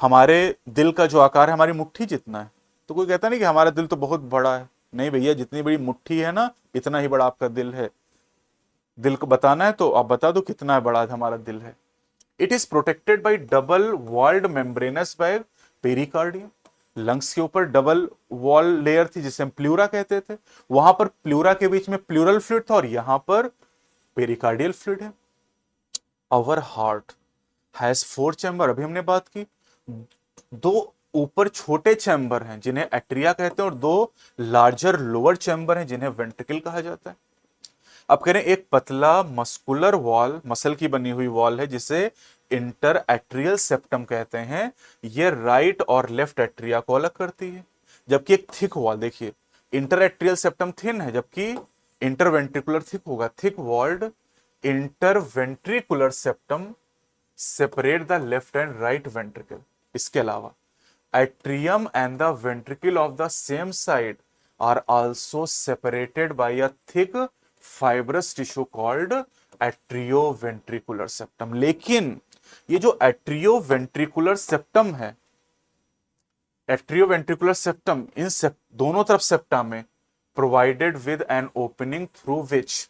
हमारे दिल का जो आकार है हमारी मुट्ठी जितना है। तो कोई कहता नहीं कि हमारा दिल तो बहुत बड़ा है, नहीं भैया, जितनी बड़ी मुट्ठी है ना इतना ही बड़ा आपका दिल है। दिल को बताना है तो आप बता दो कितना बड़ा हमारा दिल है। It is protected by double walled membranous bag pericardium, lungs के ऊपर डबल वॉल लेयर थी जिसे हम प्लूरा कहते थे, वहां पर प्लूरा के बीच में प्लूरल फ्लूइड था और यहां पर पेरिकार्डियल फ्लूइड है। आवर हार्ट हैज 4 चैम्बर, अभी हमने बात की। 2 ऊपर छोटे चैम्बर हैं जिन्हें एट्रिया कहते हैं और 2 लार्जर लोअर चैम्बर हैं जिन्हें वेंट्रिकल कहा जाता है। अब कह रहे हैं एक पतला मस्कुलर वॉल, मसल की बनी हुई वॉल है जिसे इंटर एट्रियल सेप्टम कहते हैं, ये राइट और लेफ्ट एट्रिया को अलग करती है। जबकि एक थिक वॉल, देखिए इंटर एट्रियल सेप्टम थिन है जबकि इंटरवेंट्रिकुलर थिक होगा। Thick walled interventricular septum separate the left and right ventricle. इसके अलावा atrium and the ventricle of the same side are also separated by a thick fibrous tissue called atrioventricular septum. लेकिन ये जो atrioventricular septum है, atrioventricular septum इन दोनों तरफ septa में provided with an opening through which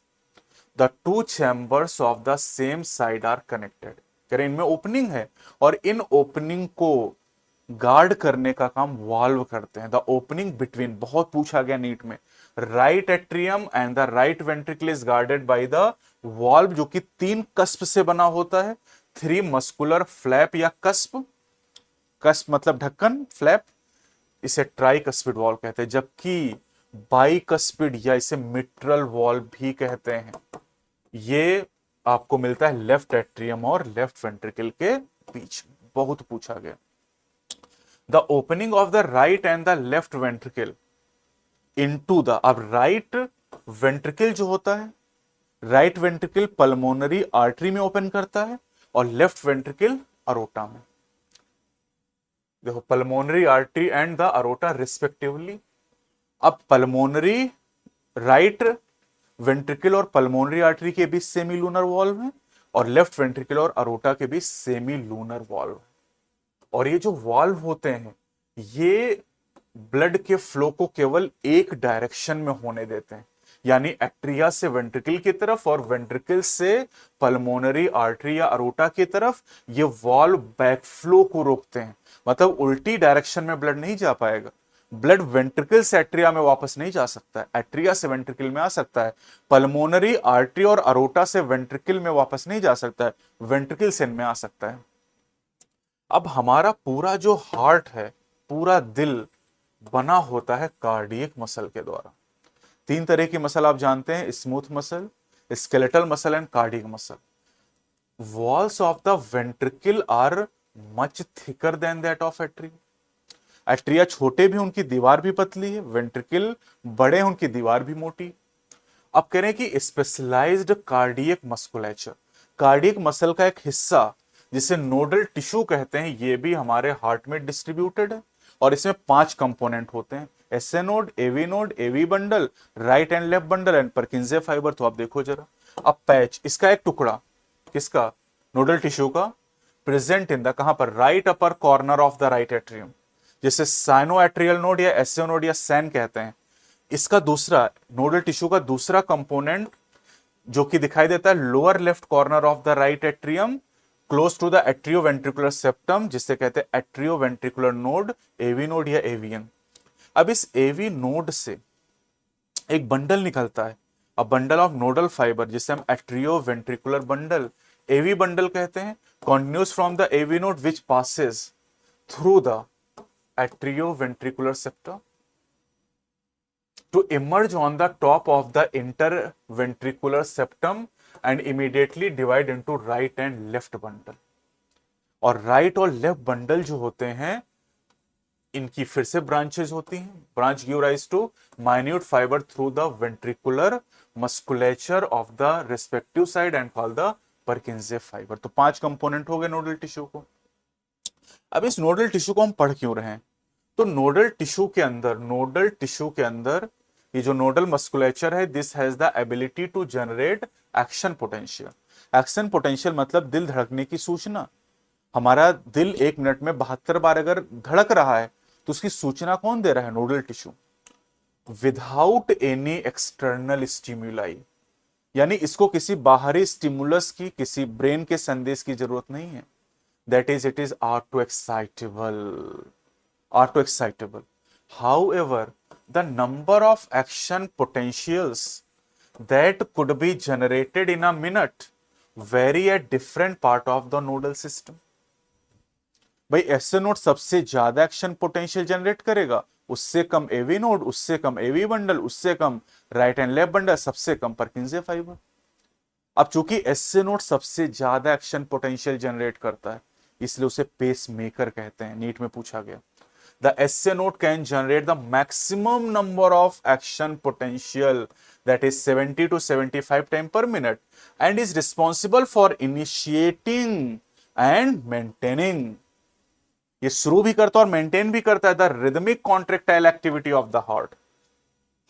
the 2 chambers of the same side are connected. कह रहे इनमें ओपनिंग है और इन ओपनिंग को गार्ड करने का काम वाल्व करते हैं। द ओपनिंग बिटवीन, बहुत पूछा गया नीट में, right atrium and the right ventricle is guarded by the valve, जो कि 3 कस्प से बना होता है। 3 मस्कुलर फ्लैप या कस्प, कस्प मतलब ढक्कन, फ्लैप, इसे ट्राइकस्पिड वॉल्व कहते हैं। जबकि बाइकस्पिड या इसे मिट्रल वॉल्व भी कहते हैं, ये आपको मिलता है लेफ्ट एट्रियम और लेफ्ट वेंट्रिकल के बीच में। बहुत पूछा गया। The opening of the right and the left ventricle into the, अब राइट वेंट्रिकल जो होता है, राइट वेंट्रिकल पल्मोनरी आर्टरी में ओपन करता है और लेफ्ट वेंट्रिकल अरोटा में। देखो, pulmonary artery and the aorta respectively. अब पल्मोनरी राइट वेंट्रिकल और पल्मोनरी आर्टरी के बीच सेमी लूनर वॉल्व है और लेफ्ट वेंट्रिकल और अरोटा के बीच सेमी लूनर वॉल्व है। और ये जो वॉल्व होते हैं ये ब्लड के फ्लो को केवल एक डायरेक्शन में होने देते हैं, यानी एट्रिया से वेंट्रिकल की तरफ और वेंट्रिकल से पल्मोनरी आर्टरी या अरोटा की तरफ। ये वॉल्व बैकफ्लो को रोकते हैं, मतलब उल्टी डायरेक्शन में ब्लड नहीं जा पाएगा। ब्लड वेंट्रिकल से एट्रिया में वापस नहीं जा सकता है, एट्रिया से वेंट्रिकल में आ सकता है। पल्मोनरी आर्टरी और अरोटा से वेंट्रिकल में वापस नहीं जा सकता है, वेंट्रिकल से इनमें आ सकता है। अब हमारा पूरा जो हार्ट है, पूरा दिल बना होता है कार्डियक मसल के द्वारा। 3 तरह की मसल आप जानते हैं, smooth muscle, skeletal muscle and cardiac muscle. Walls of the ventricle are much thicker than that of atria. Atria छोटे भी, उनकी दीवार भी पतली है, वेंट्रिकल बड़े हैं, उनकी दीवार भी मोटी। अब कह रहे हैं कि specialised cardiac musculature, cardiac muscle का एक हिस्सा जिसे नोडल टिश्यू कहते हैं, ये भी हमारे हार्ट में डिस्ट्रीब्यूटेड है। और इसमें 5 कंपोनेंट होते हैं, SA node, AV bundle, right and left bundle and Purkinje fibre. तो आप देखो जरा, अब पैच, इसका एक टुकड़ा, किसका, नोडल टिश्यू का, प्रेजेंट इन द, कहां पर, right upper corner of the right atrium, जिसे साइनो एट्रियल नोड या एसए नोड या सैन कहते हैं। इसका दूसरा, नोडल टिश्यू का दूसरा कंपोनेंट जो कि दिखाई देता है lower left corner of the right atrium, close to the atrioventricular septum, जिसे कहते हैं एट्रियोवेंट्रिकुलर नोड, एवी नोड या एवीएन। अब इस एवी नोड से एक बंडल निकलता है, a bundle of nodal fibre, जिसे हम एट्रियोवेंट्रिकुलर बंडल, एवी बंडल कहते हैं, continuous from the AV node which passes through the atrioventricular septum to emerge on the top of the interventricular septum and immediately divide into right and left bundle। और right और left bundle जो होते हैं, इनकी फिर से branches होती हैं। Branch give rise to minute fibre through the ventricular musculature of the respective side and call the Purkinje fibre. तो 5 कंपोनेंट हो गए नोडल टिश्यू को। अब इस नोडल टिश्यू को हम पढ़ क्यों रहे हैं, तो नोडल टिश्यू के अंदर ये जो नोडल मस्कुलेचर है, this has the ability to generate action potential. Action potential मतलब दिल धड़कने की सूचना। हमारा दिल 1 मिनट में 72 बार अगर धड़क रहा है तो उसकी सूचना कौन दे रहा है, nodal tissue, without any external stimuli. यानी इसको किसी बाहरी स्टिमुलस की, किसी ब्रेन के संदेश की जरूरत नहीं है। That is, it is auto excitable. However, the number of action potentials that could be generated in a minute vary at different part of the nodal system। भाई एसए नोड सबसे ज्यादा एक्शन पोटेंशियल जनरेट करेगा, उससे कम AV node, उससे कम AV bundle, उससे कम right and left bundle, सबसे कम परकिंजे fibre. अब चूंकि एसए नोड सबसे ज्यादा एक्शन पोटेंशियल जनरेट करता है, इसलिए उसे पेस मेकर कहते हैं, नीट में पूछा गया। The SA node can generate the maximum number of action potential, that is 70 to 75 times per minute, and is responsible for initiating and maintaining। ये शुरू भी करता है और मेंटेन भी करता है the rhythmic contractile activity of the heart.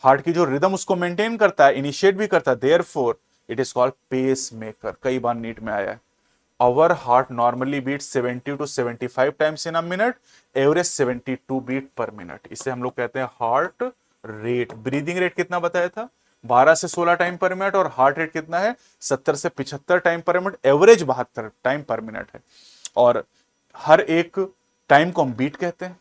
Heart की जो रिदम उसको मेंटेन करता है, इनिशिएट भी करता है, therefore it is called pacemaker. कई बार नीट में आया है। Our heart normally beats 70 to 75 times in a minute, average 72 beat per minute. इसे हम लोग कहते हैं हार्ट रेट। ब्रीदिंग रेट कितना बताया था, 12 से 16 टाइम पर मिनट, और हार्ट रेट कितना है, 70 से 75 टाइम पर मिनट, एवरेज 72 टाइम पर मिनट है। और हर एक टाइम को हम बीट कहते हैं।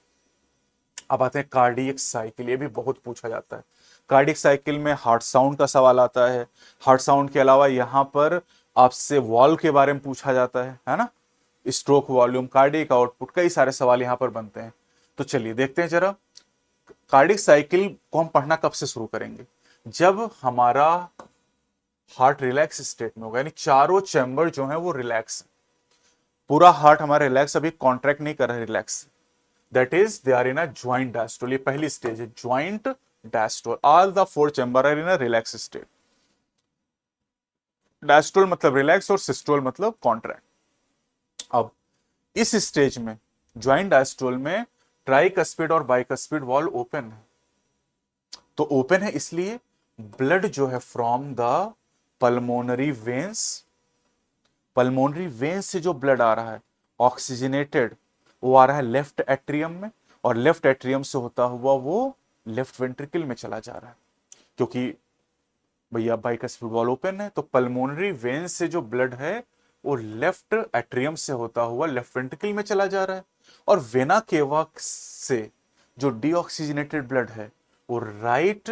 अब आते हैं कार्डियक साइकिल, ये भी बहुत पूछा जाता है। कार्डियक साइकिल में हार्ट साउंड का सवाल आता है। हार्ट साउंड के अलावा यहां पर आपसे वॉल्व के बारे में पूछा जाता है ना, स्ट्रोक वॉल्यूम, कार्डियक आउटपुट, कई सारे सवाल यहां पर बनते हैं। तो चलिए देखते हैं जरा, कार्डियक साइकिल को हम पढ़ना कब से शुरू करेंगे? जब हमारा हार्ट रिलैक्स स्टेट में होगा, यानी चारों चैम्बर जो है वो रिलैक्स है। पूरा हार्ट हमारा रिलैक्स, अभी कॉन्ट्रैक्ट नहीं कर रहा है, relax. That is they are in a joint diastole, ये पहली स्टेज है, joint diastole. All the four chamber are in a relax state. Diastole मतलब रिलैक्स और सिस्टोल मतलब कॉन्ट्रैक्ट। अब इस स्टेज में, ज्वाइंट डायस्टोल में, ट्राइकस्पिड और बाइकस्पिड वॉल्व ओपन है। तो ओपन है इसलिए ब्लड जो है from the pulmonary veins, pulmonary veins से जो ब्लड आ रहा है ऑक्सीजनेटेड, वो आ रहा है लेफ्ट एट्रियम में, और लेफ्ट एट्रियम से होता हुआ वो लेफ्ट वेंट्रिकल में चला जा रहा है। क्योंकि भैया बाइकस्पिड वॉल्व ओपन है, तो पल्मोनरी वेन्स से जो ब्लड है वो लेफ्ट एट्रियम से होता हुआ लेफ्ट वेंट्रिकल में चला जा रहा है, और वेना केवा से जो डीऑक्सीजनेटेड ब्लड है वो राइट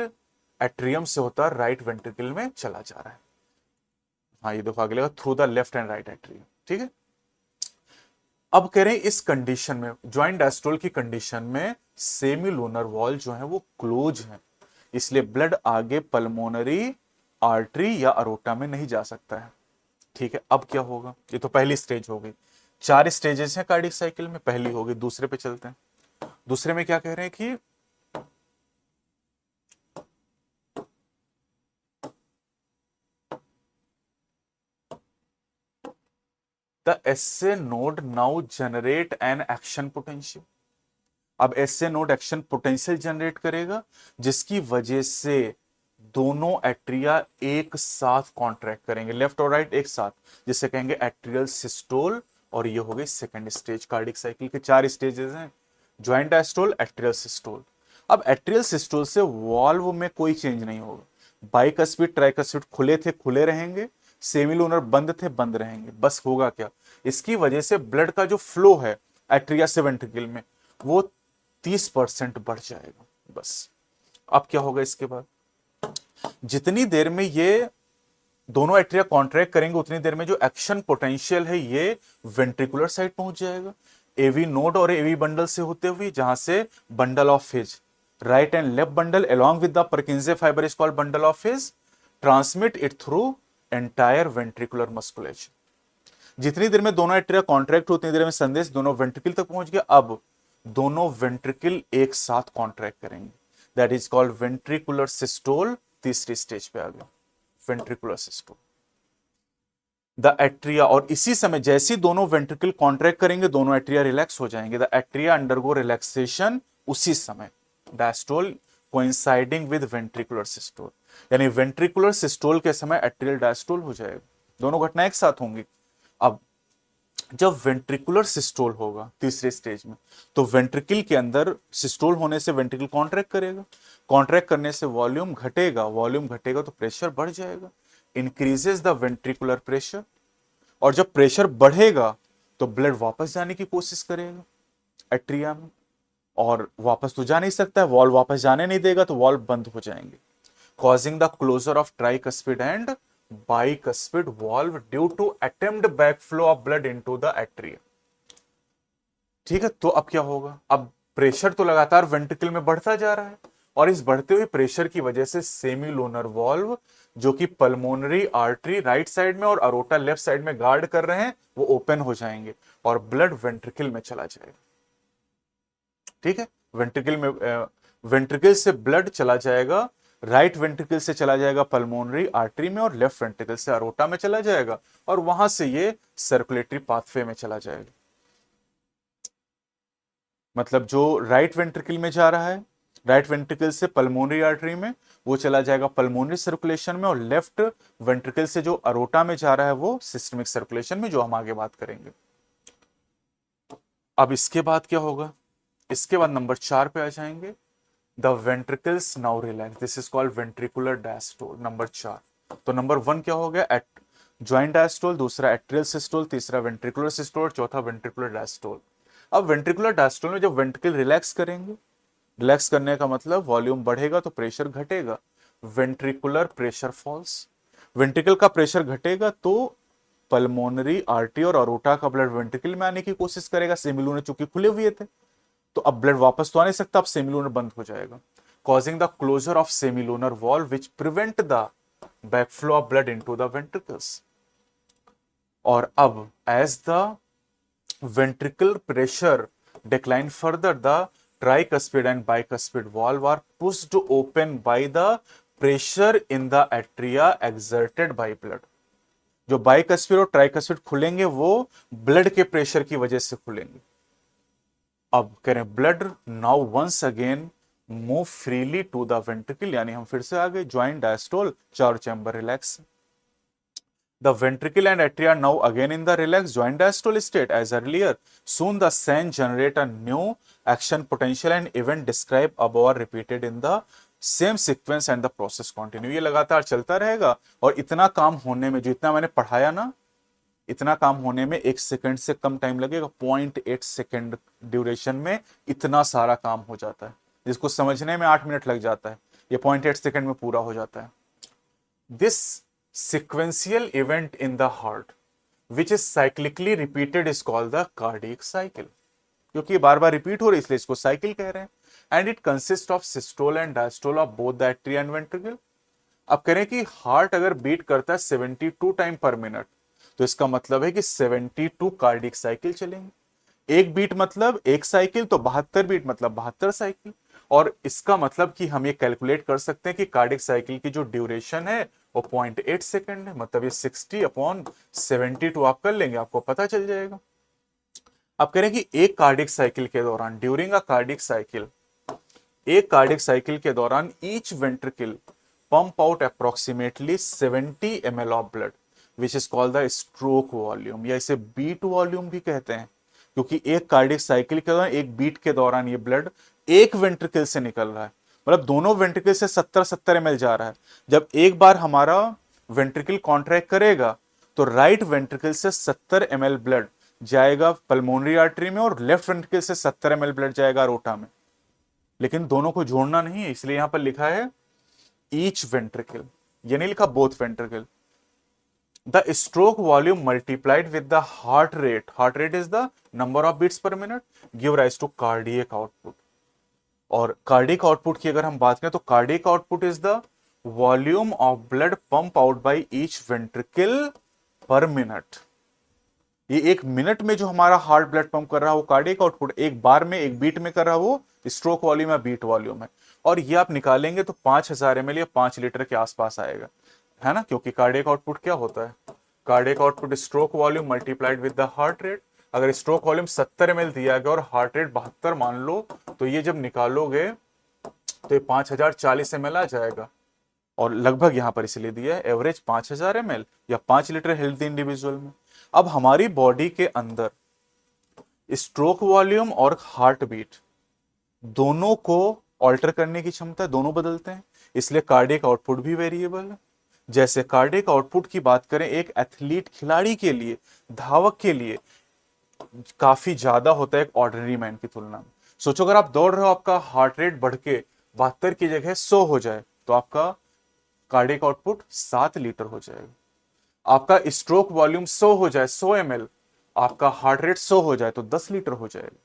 एट्रियम से होता है राइट वेंट्रिकल में चला जा रहा है। हाँ ये देखो आगे लगा, through the left and right atrium. ठीक है, अब कह रहे हैं इस कंडीशन में, ज्वाइंट डायस्टोल की कंडीशन में, सेमी लूनर वॉल जो है वो क्लोज है, इसलिए ब्लड आगे पल्मोनरी आर्टरी या अरोटा में नहीं जा सकता है। ठीक है, अब क्या होगा? ये तो पहली स्टेज हो गई। 4 स्टेजेस हैं कार्डियक साइकिल में, पहली होगी। दूसरे पे चलते हैं। दूसरे में क्या कह रहे हैं कि the SA node now generate an action potential. अब SA node action potential generate करेगा, जिसकी वजह से दोनों एट्रिया एक साथ कॉन्ट्रैक्ट करेंगे, लेफ्ट और राइट एक साथ, जिसे कहेंगे एट्रियल सिस्टोल। और ये हो गई सेकंड स्टेज। कार्डियक साइकिल के 4 स्टेजेस हैं, ज्वाइंट डायस्टोल, एट्रियल सिस्टोल। अब एट्रियल सिस्टोल से वॉल्व में कोई चेंज नहीं होगा। बाइकस्पिड ट्राइकस्पिड खुले थे, खुले रहेंगे, सेमिलूनर बंद थे, बंद रहेंगे। बस होगा क्या, इसकी वजह से ब्लड का जो फ्लो है एट्रिया से वेंट्रिकल में वो 30% बढ़ जाएगा। बस अब क्या होगा इसके बाद, जितनी देर में ये दोनों एट्रिया कॉन्ट्रैक्ट करेंगे उतनी देर में जो एक्शन पोटेंशियल है ये वेंट्रिकुलर साइड पहुंच जाएगा, एवी नोड और एवी बंडल से होते हुए, जहां से bundle of his, right and left bundle along with the Purkinje fiber is called bundle of His, transmit it through entire ventricular musculature। जितनी देर में दोनों एट्रिया कॉन्ट्रैक्ट होती देर में संदेश दोनों वेंट्रिकल तक पहुंच गया। अब दोनों वेंट्रिकल एक साथ कॉन्ट्रैक्ट करेंगे, that is called ventricular systole. तीसरी स्टेज पे आ गया वेंट्रिकुलर सिस्टोल। द एट्रिया, और इसी समय जैसे दोनों वेंट्रिकल कॉन्ट्रैक्ट करेंगे दोनों एट्रिया रिलैक्स हो जाएंगे। द एट्रिया अंडरगो रिलैक्सेशन उसी समय, diastole coinciding with ventricular systole, यानी वेंट्रिकुलर सिस्टोल के समय एट्रियल डायस्टोल हो जाएगा, दोनों घटना एक साथ होंगी। अब जब वेंट्रिकुलर सिस्टोल होगा तीसरे स्टेज में, तो वेंट्रिकल के अंदर सिस्टोल होने से वेंट्रिकल कॉन्ट्रैक्ट करेगा, कॉन्ट्रैक्ट करने से वॉल्यूम घटेगा, वॉल्यूम घटेगा तो प्रेशर बढ़ जाएगा, इंक्रीजेस द वेंट्रिकुलर प्रेशर। और जब प्रेशर बढ़ेगा तो ब्लड वापस जाने की कोशिश करेगा एट्रिया में, और वापस तो जा नहीं सकता है, वॉल्व वापस जाने नहीं देगा, तो वॉल्व बंद हो जाएंगे, causing the closure of tricuspid and bicuspid valve due to attempt backflow of blood into the atria। ठीक है, तो अब क्या होगा, अब प्रेशर तो लगातार वेंट्रिकल में बढ़ता जा रहा है, और इस बढ़ते हुए प्रेशर की वजह से सेमीलोनर वॉल्व जो कि पल्मोनरी आर्टरी राइट साइड में और अरोटा लेफ्ट साइड में गार्ड कर रहे हैं वो ओपन हो जाएंगे और ब्लड वेंट्रिकल में चला जाएगा। ठीक है, वेंट्रिकल में वेंट्रिकल से ब्लड चला जाएगा, राइट वेंट्रिकल से चला जाएगा पल्मोनरी आर्टरी में, और लेफ्ट वेंट्रिकल से अरोटा में चला जाएगा, और वहां से ये सर्कुलेटरी पाथवे में चला जाएगा। मतलब जो राइट वेंट्रिकल में जा रहा है, राइट वेंट्रिकल से पल्मोनरी आर्टरी में, वो चला जाएगा पल्मोनरी सर्कुलेशन में, और लेफ्ट वेंट्रिकल से जो अरोटा में जा रहा है वो सिस्टमिक सर्कुलेशन में, जो हम आगे बात करेंगे। अब इसके बाद क्या होगा, इसके बाद नंबर 4 पे आ जाएंगे, the ventricles now relax, this is called ventricular diastole. Number 4, तो नंबर 1 क्या हो गया, एट ज्वाइंट डायस्टोल, दूसरा एट्रियल सिस्टोल, तीसरा वेंट्रिकुलर सिस्टोल, चौथा वेंट्रिकुलर डायस्टोल। अब वेंट्रिकुलर डायस्टोल में जब वेंट्रिकल रिलैक्स करेंगे, रिलैक्स करने का मतलब वॉल्यूम बढ़ेगा तो प्रेशर घटेगा, वेंट्रिकुलर प्रेशर फॉल्स। वेंट्रिकल का प्रेशर घटेगा तो पल्मोनरी आर्टरी और अरोटा का ब्लड वेंट्रिकल में आने की कोशिश करेगा, सेमिलूनर चूंकि खुले हुए थे तो अब ब्लड वापस तो आ नहीं सकता, अब सेमिलूनर बंद हो जाएगा, causing the closure of semilunar valve which prevent the backflow of blood into the ventricles। और अब as the ventricle pressure decline further, the tricuspid and bicuspid valve are pushed open by the pressure in the atria exerted by blood। जो bicuspid और tricuspid खुलेंगे वो blood के pressure की वजह से खुलेंगे। अब करें blood now once again move freely to the ventricle, यानी हम फिर से आगे ज्वाइंट डायस्टोल, चार chamber relax. The ventricle and atria are now again in the relaxed joint diastole state as earlier. Soon the sen generate a new action potential and event described above are repeated in the same sequence and the process continue। ये लगातार चलता रहेगा और इतना काम होने में, जो इतना मैंने पढ़ाया ना, इतना काम होने में 1 सेकंड से कम टाइम लगेगा, 0.8 सेकंड ड्यूरेशन में इतना सारा काम हो जाता है, जिसको समझने में 8 मिनट लग जाता है, ये 0.8 सेकंड में पूरा हो जाता है। This sequential event in the heart which is cyclically repeated is called the cardiac cycle। क्योंकि ये बार बार रिपीट हो रही है इसलिए इसको साइकिल कह रहे हैं। And it consist of systole and diastole of both the atria and ventricle. अब करें कि हार्ट अगर बीट करता है 72 टाइम पर मिनट, तो इसका मतलब है कि 72 कार्डियक साइकिल चलेंगे। एक बीट मतलब एक साइकिल, तो 72 बीट मतलब 72 साइकिल। और इसका मतलब कि हम ये कैलकुलेट कर सकते हैं कि कार्डियक साइकिल की जो ड्यूरेशन है वो 0.8 सेकंड है, मतलब ये 60/72 आप कर लेंगे, आपको पता चल जाएगा। अब कह रहे हैं कि एक कार्डियक साइकिल के दौरान, ड्यूरिंग अ कार्डियक साइकिल, एक कार्डियक साइकिल के दौरान each ventricle pump out approximately 70 ml of blood which is called the stroke volume, या इसे बीट वॉल्यूम भी कहते हैं, क्योंकि एक कार्डियक साइकिल के दौरान, एक बीट के दौरान ये ब्लड एक वेंट्रिकल से निकल रहा है, मतलब दोनों वेंट्रिकल से 70-70 ml जा रहा है। जब एक बार हमारा वेंट्रिकल कॉन्ट्रैक्ट करेगा तो राइट वेंट्रिकल से 70 ml ब्लड जाएगा पल्मोनरी आर्टरी में और लेफ्ट वेंट्रिकल से 70 ml ब्लड जाएगा रोटा में, लेकिन दोनों को जोड़ना नहीं है, इसलिए यहां पर लिखा है ईच वेंट्रिकल, ये नहीं लिखा both ventricle. The stroke volume multiplied with the heart rate is the number of beats per minute, give rise to cardiac output. और कार्डियक आउटपुट की अगर हम बात करें तो cardiac output is the volume of blood pump out by each ventricle per minute. ये एक minute में जो हमारा हार्ट ब्लड पंप कर रहा है वो कार्डियक आउटपुट, एक बार में एक बीट में कर रहा है वो स्ट्रोक वॉल्यूम या बीट वॉल्यूम है। और ये आप निकालेंगे तो 5000 ml या 5 लीटर के आसपास आएगा, है ना, क्योंकि कार्डियक आउटपुट क्या होता है, cardiac output stroke volume multiplied with the heart rate. अगर स्ट्रोक वॉल्यूम 70 ml दिया गया और हार्ट रेट 72 मान लो, तो ये जब निकालोगे तो ये 5040 ml आ जाएगा, और लगभग यहां पर इसलिए दिया है एवरेज 5000 ml या 5 लीटर हेल्थी इंडिविजुअल में। अब हमारी बॉडी के अंदर स्ट्रोक वॉल्यूम और हार्ट बीट दोनों को ऑल्टर करने की क्षमता है, दोनों बदलते हैं, इसलिए कार्डियक आउटपुट भी वेरिएबल है। जैसे कार्डियक आउटपुट की बात करें एक एथलीट खिलाड़ी के लिए, धावक के लिए काफी ज्यादा होता है एक ऑर्डिनरी मैन की तुलना में। सोचो अगर आप दौड़ रहे हो, आपका हार्ट रेट बढ़ के 72 की जगह 100 हो जाए तो आपका कार्डियक आउटपुट 7 लीटर हो जाएगा। आपका स्ट्रोक वॉल्यूम 100 हो जाए, 100 ml, आपका हार्ट रेट 100 हो जाए तो 10 लीटर हो जाएगा।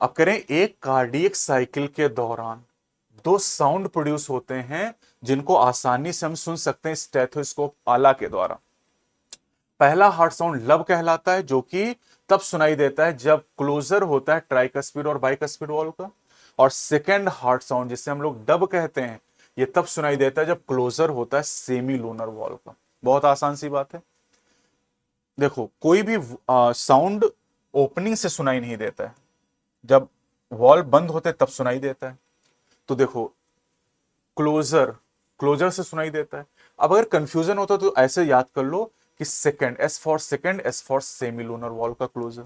अब करें एक कार्डियक साइकिल के दौरान दो साउंड प्रोड्यूस होते हैं जिनको आसानी से हम सुन सकते हैं स्टेथोस्कोप आला के द्वारा। पहला हार्ट साउंड लब कहलाता है, जो कि तब सुनाई देता है जब क्लोजर होता है ट्राइकस्पिड और बाइकस्पिड वॉल्व का। और सेकेंड हार्ट साउंड जिसे हम लोग डब कहते हैं, ये तब सुनाई देता है जब क्लोजर होता है सेमी लूनर वॉल्व का। बहुत आसान सी बात है। देखो कोई भी साउंड ओपनिंग से सुनाई नहीं देता है, जब वॉल्व बंद होते हैं तब सुनाई देता है। तो देखो क्लोजर से सुनाई देता है। अब अगर कंफ्यूजन होता तो ऐसे याद कर लो कि second, S for second, S for semi lunar valve का क्लोजर,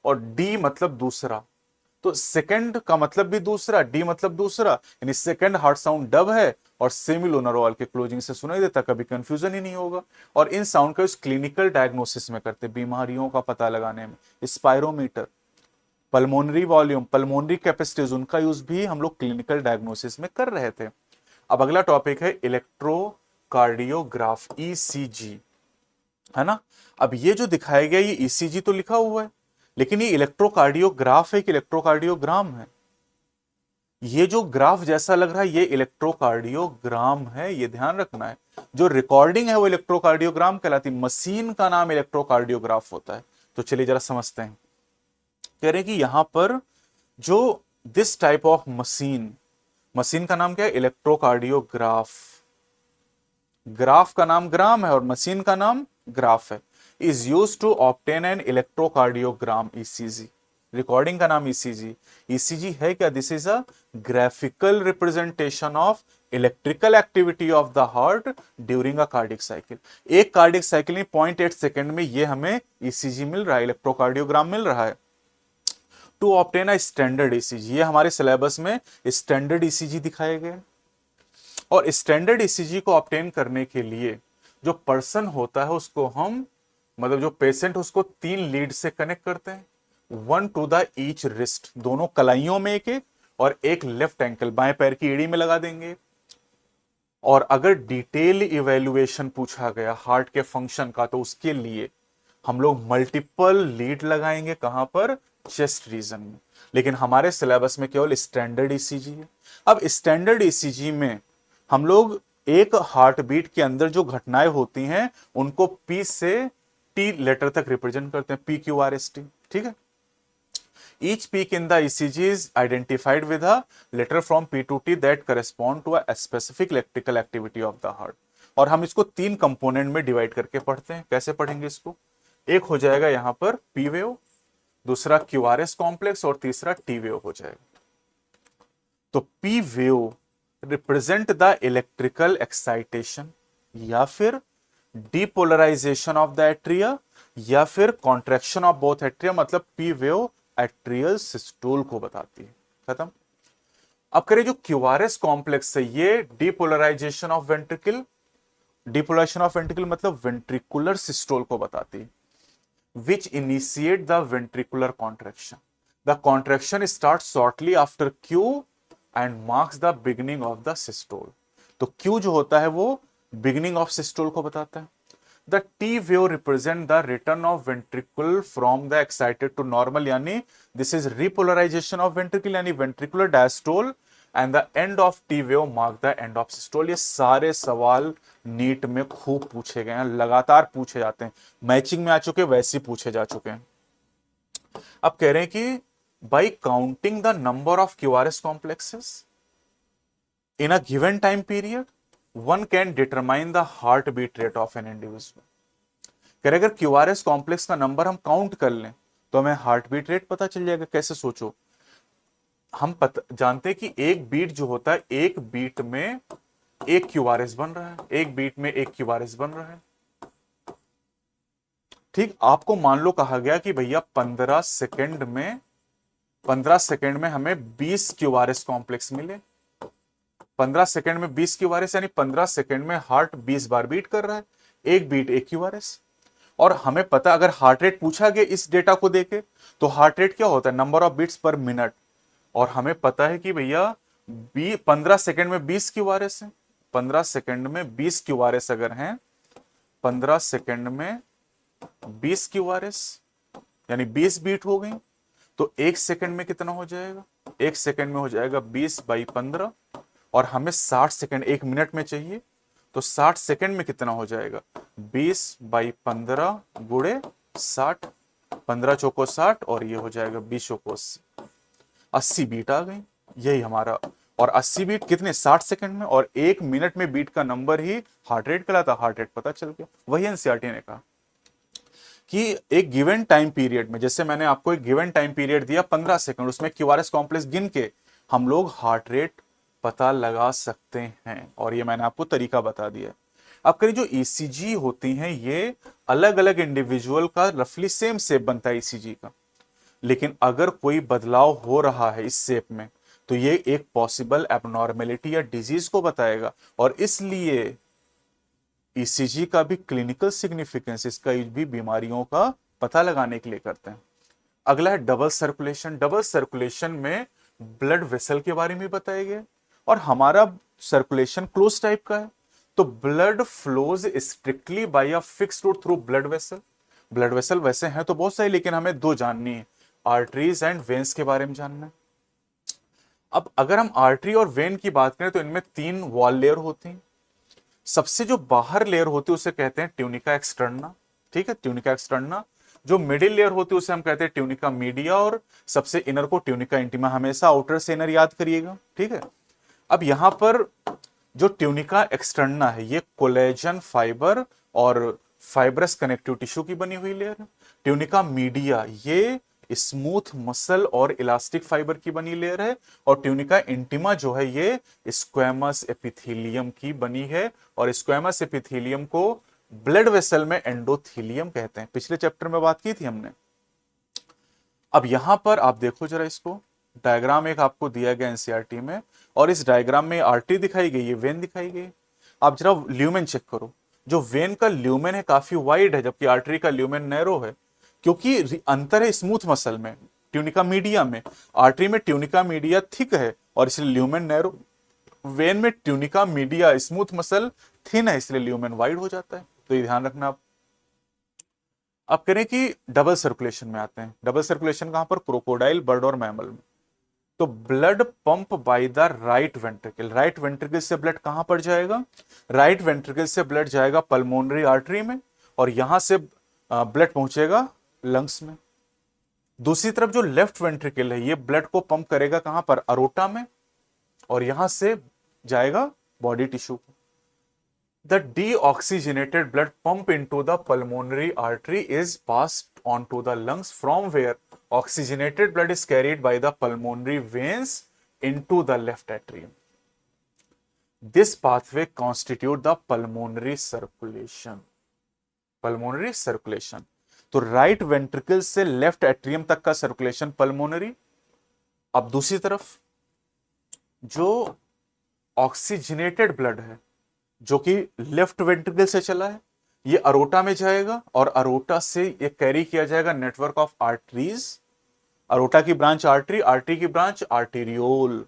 और डी मतलब दूसरा, तो सेकंड का मतलब भी दूसरा, डी मतलब दूसरा, यानी सेकंड हार्ट साउंड डब है और सेमिलोनर ओवल के क्लोजिंग से सुनाई देता, कभी कंफ्यूजन ही नहीं होगा। और इन साउंड का यूज क्लिनिकल डायग्नोसिस में करते, बीमारियों का पता लगाने में। Spirometer, pulmonary volume, pulmonary capacities, उनका यूज भी हम लोग क्लिनिकल डायग्नोसिस में कर रहे थे। अब अगला टॉपिक है इलेक्ट्रोकार्डियोग्राफ, ईसीजी, है ना। अब ये जो दिखाया गया ये ईसीजी तो लिखा हुआ है, लेकिन ये इलेक्ट्रोकार्डियोग्राफ है कि इलेक्ट्रोकार्डियोग्राम है? ये जो ग्राफ जैसा लग रहा है ये इलेक्ट्रोकार्डियोग्राम है, ये ध्यान रखना है। जो रिकॉर्डिंग है वो इलेक्ट्रोकार्डियोग्राम कहलाती, मशीन का नाम इलेक्ट्रोकार्डियोग्राफ होता है। तो चलिए जरा समझते हैं। कह रहे हैं कि यहां पर जो this type of machine, machine का नाम क्या है? इलेक्ट्रोकार्डियोग्राफ। ग्राफ का नाम ग्राम है और मशीन का नाम ग्राफ है। Is use to obtain an electrocardiogram, ECG. Recording का नाम ईसीजी। ईसीजी है क्या? This is a graphical representation of electrical activity of the heart during a cardiac cycle. एक कार्डिक साइकिल में 0.8 सेकेंड में ये हमें ईसीजी मिल रहा है, इलेक्ट्रोकार्डियोग्राम मिल रहा है। To obtain a standard ECG, ये हमारे सिलेबस में स्टैंडर्ड ईसीजी दिखाए गए। और स्टैंडर्ड ईसीजी को ऑब्टेन करने के लिए जो पर्सन होता है उसको हम, मतलब जो पेशेंट, उसको 3 लीड से कनेक्ट करते हैं। 1 टू द ईच रिस्ट, दोनों कलाइयों में एक, और एक लेफ्ट एंकल, बाएं पैर की एड़ी में लगा देंगे। और अगर डिटेल इवेल्युएशन पूछा गया हार्ट के फंक्शन का, तो उसके लिए हम लोग मल्टीपल लीड लगाएंगे। कहां पर? चेस्ट रीजन में। लेकिन हमारे सिलेबस में केवल स्टैंडर्ड ईसीजी है। अब स्टैंडर्ड ईसीजी में हम लोग एक हार्ट बीट के अंदर जो घटनाएं होती हैं उनको पी से टी लेटर तक रिप्रेजेंट करते हैं, P Q R S T. ठीक है। Each peak in the ECG is identified with a letter from P to T that correspond to a specific electrical activity of the heart। और हम इसको 3 component में divide करके पढ़ते हैं। कैसे पढ़ेंगे इसको? एक हो जाएगा यहां पर पी वेव, दूसरा क्यूआरएस कॉम्प्लेक्स और तीसरा टी वेव हो जाएगा। तो P wave represent the electrical excitation, या फिर डीपोलराइजेशन ऑफ द एट्रिया, या फिर कॉन्ट्रैक्शन ऑफ बोथ एट्रिया, मतलब पी वेव एट्रियल सिस्टोल को बताती है। खत्म। अब करें जो क्यूआरएस कॉम्प्लेक्स है, ये depolarisation of ventricle, depolarisation of ventricle मतलब वेंट्रिकुलर सिस्टोल को बताती है। Which initiate the ventricular contraction, the contraction start shortly after Q and marks the beginning of the systole. तो क्यू जो होता है वो बिगिनिंग ऑफ सिस्टोल को बताता है। The T wave represent the return of ventricle from the excited to normal, यानी this is repolarization of ventricle, यानी ventricular diastole, and the end of T wave mark the end of systole। ये सारे सवाल NEET में खूब पूछे गए हैं, लगातार पूछे जाते हैं, मैचिंग में आ चुके, वैसे पूछे जा चुके हैं। अब कह रहे हैं कि by counting the number of QRS complexes in a given time period, one can determine the heartbeat rate of an individual। कह रहे अगर क्यूआरएस कॉम्प्लेक्स का नंबर हम काउंट कर लें तो हमें हार्टबीट रेट पता चल जाएगा। कैसे? सोचो, हम जानते हैं कि एक बीट जो होता है, एक बीट में एक क्यूआरएस बन रहा है, एक बीट में एक क्यूआरएस बन रहा है। ठीक। आपको मान लो कहा गया कि भैया 15 सेकंड में हमें 20 क्यूआरएस कॉम्प्लेक्स मिले। 15 सेकंड में 20 क्यूआरएस, यानी 15 सेकंड में हार्ट 20 बार बीट कर रहा है, एक बीट एक क्यूआरएस। और हमें पता, अगर हार्ट रेट पूछा गया इस डेटा को देके, तो हार्ट रेट क्या होता है? Number of beats per minute. और हमें पता है कि भैया 15 सेकंड में 20 क्यूआरएस है। 15 सेकंड में 20 क्यूआरएस अगर हैं, 15 सेकंड में 20 क्यूआरएस यानी 20 बीट हो गई। तो एक सेकंड में कितना हो जाएगा? एक सेकंड में हो जाएगा 20/15। और हमें 60 सेकंड, एक मिनट में चाहिए, तो 60 सेकंड में कितना हो जाएगा? 20/15 गुणे 60, 15 चौको 60 और ये हो जाएगा 20 चौको 80। 80 बीट आ गई, यही हमारा। और 80 बीट कितने? 60 सेकंड में। और एक मिनट में बीट का नंबर ही हार्ट रेट कहलाता। हार्ट रेट पता चल गया। वही एनसीईआरटी ने कहा कि एक गिवन टाइम पीरियड में, जैसे मैंने आपको एक गिवन टाइम पीरियड दिया 15 सेकंड, उसमें क्यूआरएस कॉम्प्लेक्स गिन के हम लोग हार्ट रेट पता लगा सकते हैं। और ये मैंने आपको तरीका बता दिया। अब करिए जो ईसीजी होती हैं ये अलग अलग इंडिविजुअल का रफली सेम शेप बनता है ईसीजी का। लेकिन अगर कोई बदलाव हो रहा है इस शेप में तो ये एक पॉसिबल एबनॉर्मेलिटी या डिजीज को बताएगा, और इसलिए ईसीजी का भी क्लिनिकल सिग्निफिकेंस, इसका यूज भी बीमारियों का पता लगाने के लिए करते हैं। अगला है डबल सर्कुलेशन। डबल सर्कुलेशन में ब्लड वेसल के बारे में बताया गया, और हमारा सर्कुलेशन क्लोज टाइप का है, तो blood flows strictly by a fixed route through blood vessel. Blood vessel वैसे हैं तो बहुत सारी, लेकिन हमें दो जाननी है, आर्टरीज एंड वेन्स के बारे में जानना है। अब अगर हम आर्टरी और वेन की बात करें तो इनमें तीन वॉल लेयर होती हैं। सबसे जो बाहर लेयर होती है उसे कहते हैं ट्यूनिका एक्सटर्ना, ठीक है, ट्यूनिका एक्सटर्ना। जो मिडिल लेयर होती है उसे हम कहते हैं ट्यूनिका मीडिया, और सबसे इनर को ट्यूनिका इंटीमा। हमेशा आउटर से इनर याद करिएगा, ठीक है। अब यहां पर जो ट्यूनिका एक्सटर्ना है ये कोलेजन फाइबर और फाइब्रस कनेक्टिव टिश्यू की बनी हुई लेयर है। ट्यूनिका मीडिया ये स्मूथ मसल और इलास्टिक फाइबर की बनी लेयर है, और ट्यूनिका इंटिमा जो है ये स्क्वेमस एपिथेलियम की बनी है, और स्क्वेमस एपिथेलियम को ब्लड वेसल में एंडोथेलियम कहते हैं। पिछले चैप्टर में बात की थी हमने। अब यहां पर आप देखो जरा, इसको डायग्राम एक आपको दिया गया एनसीईआरटी में, और इस डायग्राम में आर्टरी दिखाई गई है, वेन दिखाई गई। आप जरा ल्यूमेन चेक करो, जो वेन का ल्यूमेन है काफी वाइड है, जबकि आर्टरी का ल्यूमेन नैरो है, क्योंकि अंतर है स्मूथ मसल में, ट्यूनिका मीडिया में। आर्टरी में ट्यूनिका मीडिया थिक है और इसलिए ल्यूमेन नैरो, वेन में tunica media smooth muscle thin है, इसलिए ल्यूमेन वाइड हो जाता है। तो ये ध्यान रखना आप। अब करें कि डबल सर्कुलेशन में आते हैं। डबल सर्कुलेशन कहां पर? क्रोकोडाइल, बर्ड और मैमल में। तो blood pump by the right ventricle. Right ventricle से ब्लड कहां पर जाएगा? राइट वेंट्रिकल से ब्लड जाएगा पल्मोनरी आर्टरी में, और यहां से ब्लड पहुंचेगा लंग्स में। दूसरी तरफ जो लेफ्ट वेंट्रिकल है ये ब्लड को पंप करेगा कहां पर? अरोटा में, और यहां से जाएगा बॉडी टिश्यू को। The deoxygenated blood pump into the pulmonary artery is passed on to the lungs, from where oxygenated blood is carried by the pulmonary veins into the left atrium. This pathway constitute the pulmonary circulation. Pulmonary circulation. तो right ventricle से left atrium तक का circulation pulmonary. अब दूसरी तरफ जो oxygenated blood है जो कि लेफ्ट वेंट्रिकल से चला है, ये अरोटा में जाएगा, और अरोटा से ये कैरी किया जाएगा नेटवर्क ऑफ आर्टरीज। अरोटा की ब्रांच आर्टरी, आर्टरी की ब्रांच आर्टेरियोल।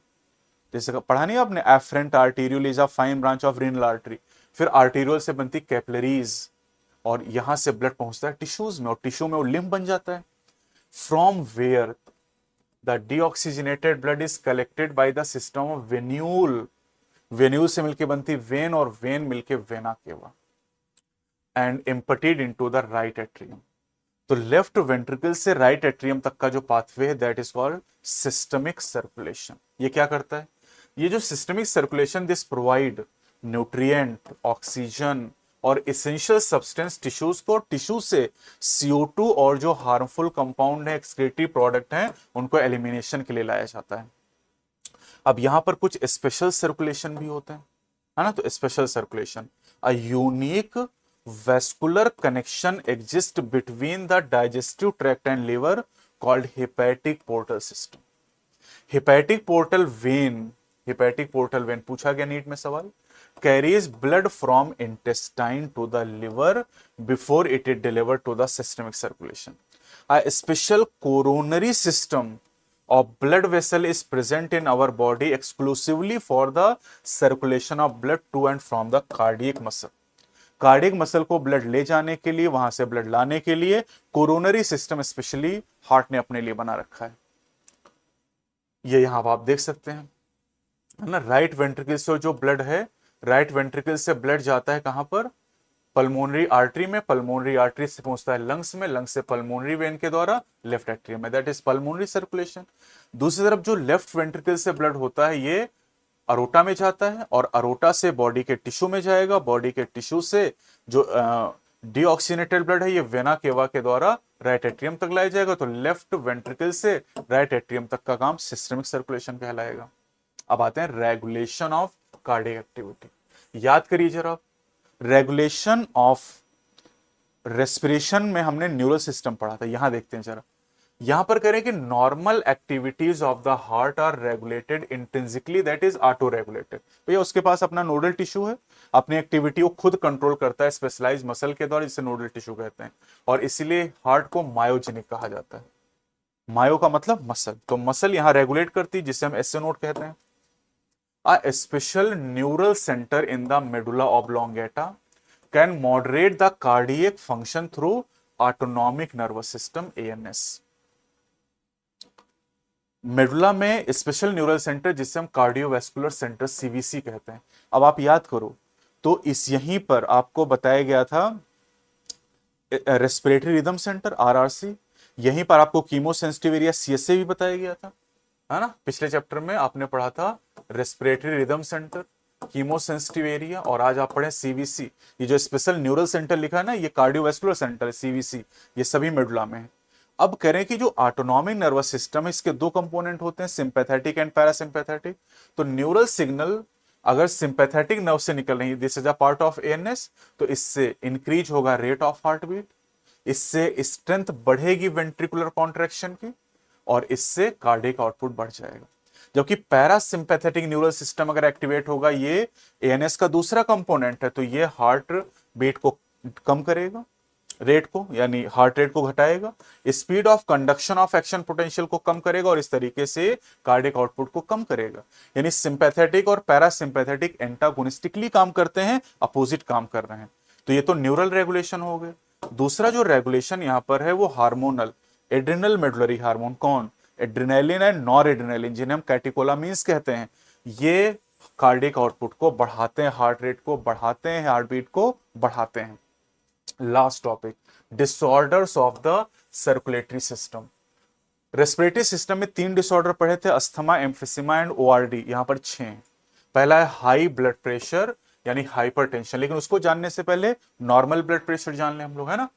जैसे पढ़ा नहीं आपने, efferent arteriole is a fine branch of renal artery. फिर आर्टेरियोल से बनती कैपिलरीज, और यहां से ब्लड पहुंचता है टिश्यूज में, और टिश्यू में वो लिम्फ बन जाता है। From where the deoxygenated blood is collected by the system of venule. Venule से मिलकर बनती वेन, और वेन मिलकर vena cava, and emptied into the right atrium. तो लेफ्ट वेंट्रिकल से राइट एट्रियम तक का जो पाथवे है that is called systemic circulation. ये क्या करता है? ये जो systemic circulation this provide nutrient, oxygen और एसेंशियल सब्सटेंस टिश्यूज को, टिश्यू से CO2 और जो हार्मफुल कंपाउंड है, एक्सक्रीटरी प्रोडक्ट हैं, उनको एलिमिनेशन के लिए लाया जाता है। अब यहां पर कुछ स्पेशल सर्कुलेशन भी होते हैं, है ना। तो special circulation, a unique vascular connection exist between the digestive tract and liver called hepatic portal system. Hepatic portal vein, hepatic portal vein पूछा गया नीट में सवाल, carries blood from intestine to the liver before it is delivered to the systemic circulation. A special coronary system of blood vessel is present in our body exclusively for the circulation of blood to and from the cardiac muscle. Cardiac muscle को blood ले जाने के लिए, वहां से blood लाने के लिए कोरोनरी सिस्टम स्पेशली हार्ट ने अपने लिए बना रखा है। ये यहां आप देख सकते हैं, है ना। राइट वेंट्रिकल से जो ब्लड है, राइट वेंट्रिकल से ब्लड जाता है कहां पर? पल्मोनरी आर्टरी में, पल्मोनरी आर्टरी से पहुंचता है लंग्स में, लंग्स से पल्मोनरी वेन के द्वारा लेफ्ट एट्रियम में, दैट इज पल्मोनरी सर्कुलेशन। दूसरी तरफ जो लेफ्ट वेंट्रिकल से ब्लड होता है ये अरोटा में जाता है, और अरोटा से बॉडी के टिश्यू में जाएगा, बॉडी के टिश्यू से जो डीऑक्सीनेटेड ब्लड है ये वेना केवा के द्वारा राइट एट्रियम तक लाया जाएगा। तो लेफ्ट वेंट्रिकल से राइट एट्रियम तक का काम सिस्टमिक सर्कुलेशन कहलाएगा। अब आते हैं रेगुलेशन ऑफ कार्डियक एक्टिविटी। याद करिए जरा, रेगुलेशन ऑफ रेस्पिरेशन में हमने न्यूरल सिस्टम पढ़ा था, यहां देखते हैं जरा। यहां पर करें कि normal activities of the heart are regulated intrinsically, that is auto regulated. भैया उसके पास अपना नोडल टिश्यू है, अपनी एक्टिविटी को खुद कंट्रोल करता है स्पेशलाइज मसल के द्वारा, जिसे नोडल टिश्यू कहते हैं। और इसीलिए हार्ट को मायोजेनिक कहा जाता है। मायो का मतलब मसल, तो मसल यहां रेगुलेट करती है, जिसे हम एसए नोड कहते हैं। A special neural center in the medulla oblongata can moderate the cardiac function through autonomic nervous system ANS। Medulla में स्पेशल न्यूरल सेंटर, जिसे हम कार्डियोवैस्कुलर सेंटर सीवीसी कहते हैं। अब आप याद करो तो इस यहीं पर आपको बताया गया था रेस्पिरेटरी रिदम सेंटर आरआरसी, यहीं पर आपको कीमोसेंसिटिव एरिया सीएसए भी बताया गया था, है ना। पिछले चैप्टर में आपने पढ़ा था respiratory rhythm centre, chemosensitive area, और आज आप पढ़े सीवीसी। ये जो स्पेशल न्यूरल सेंटर लिखा है ना, ये कार्डियोवैस्कुलर सेंटर है, सीवीसी, ये सभी मेडुला में है। अब कह रहे हैं कि जो ऑटोनॉमिक नर्वस सिस्टम है, इसके दो कंपोनेंट होते हैं, सिंपैथेटिक एंड पैरासिम्पैथेटिक। तो न्यूरल सिग्नल अगर सिंपैथेटिक नर्व से निकल रही है, this is a part of ANS, तो इससे इंक्रीज होगा रेट ऑफ हार्ट बीट, इससे स्ट्रेंथ बढ़ेगी वेंट्रिकुलर कॉन्ट्रैक्शन की, और इससे कार्डियक आउटपुट बढ़ जाएगा। जबकि पैरासिम्पैथेटिक न्यूरल सिस्टम अगर एक्टिवेट होगा, ये एएनएस का दूसरा कंपोनेंट है, तो ये हार्ट बीट को कम करेगा, रेट को, यानी हार्ट रेट को घटाएगा, speed of conduction of action potential को कम करेगा, और इस तरीके से कार्डियक आउटपुट को कम करेगा। यानी सिंपैथेटिक और पैरासिम्पैथेटिक एंटागोनिस्टिकली काम करते हैं, अपोजिट काम कर रहे हैं। तो ये तो न्यूरल रेगुलेशन हो गए। दूसरा जो रेगुलेशन यहां पर है वो हार्मोनल, एड्रिनल मेडुलरी हार्मोन। कौन? एड्रिनालिन एंड नॉर एड्रिनालिन, जिन्हें हम कैटेकोलामीन्स कहते हैं। ये कार्डियक आउटपुट को बढ़ाते हैं, हार्ट रेट को बढ़ाते हैं, हार्ट बीट को बढ़ाते हैं। Last topic, disorders of the circulatory system. Respiratory system में 3 डिसऑर्डर पढ़े थे, अस्थमा, एम्फिसिमा एंड ओआरडी। यहां पर 6 हैं। पहला है हाई ब्लड प्रेशर यानी हाइपरटेंशन, लेकिन उसको जानने से पहले नॉर्मल ब्लड प्रेशर जान ले हम लोग, है ना।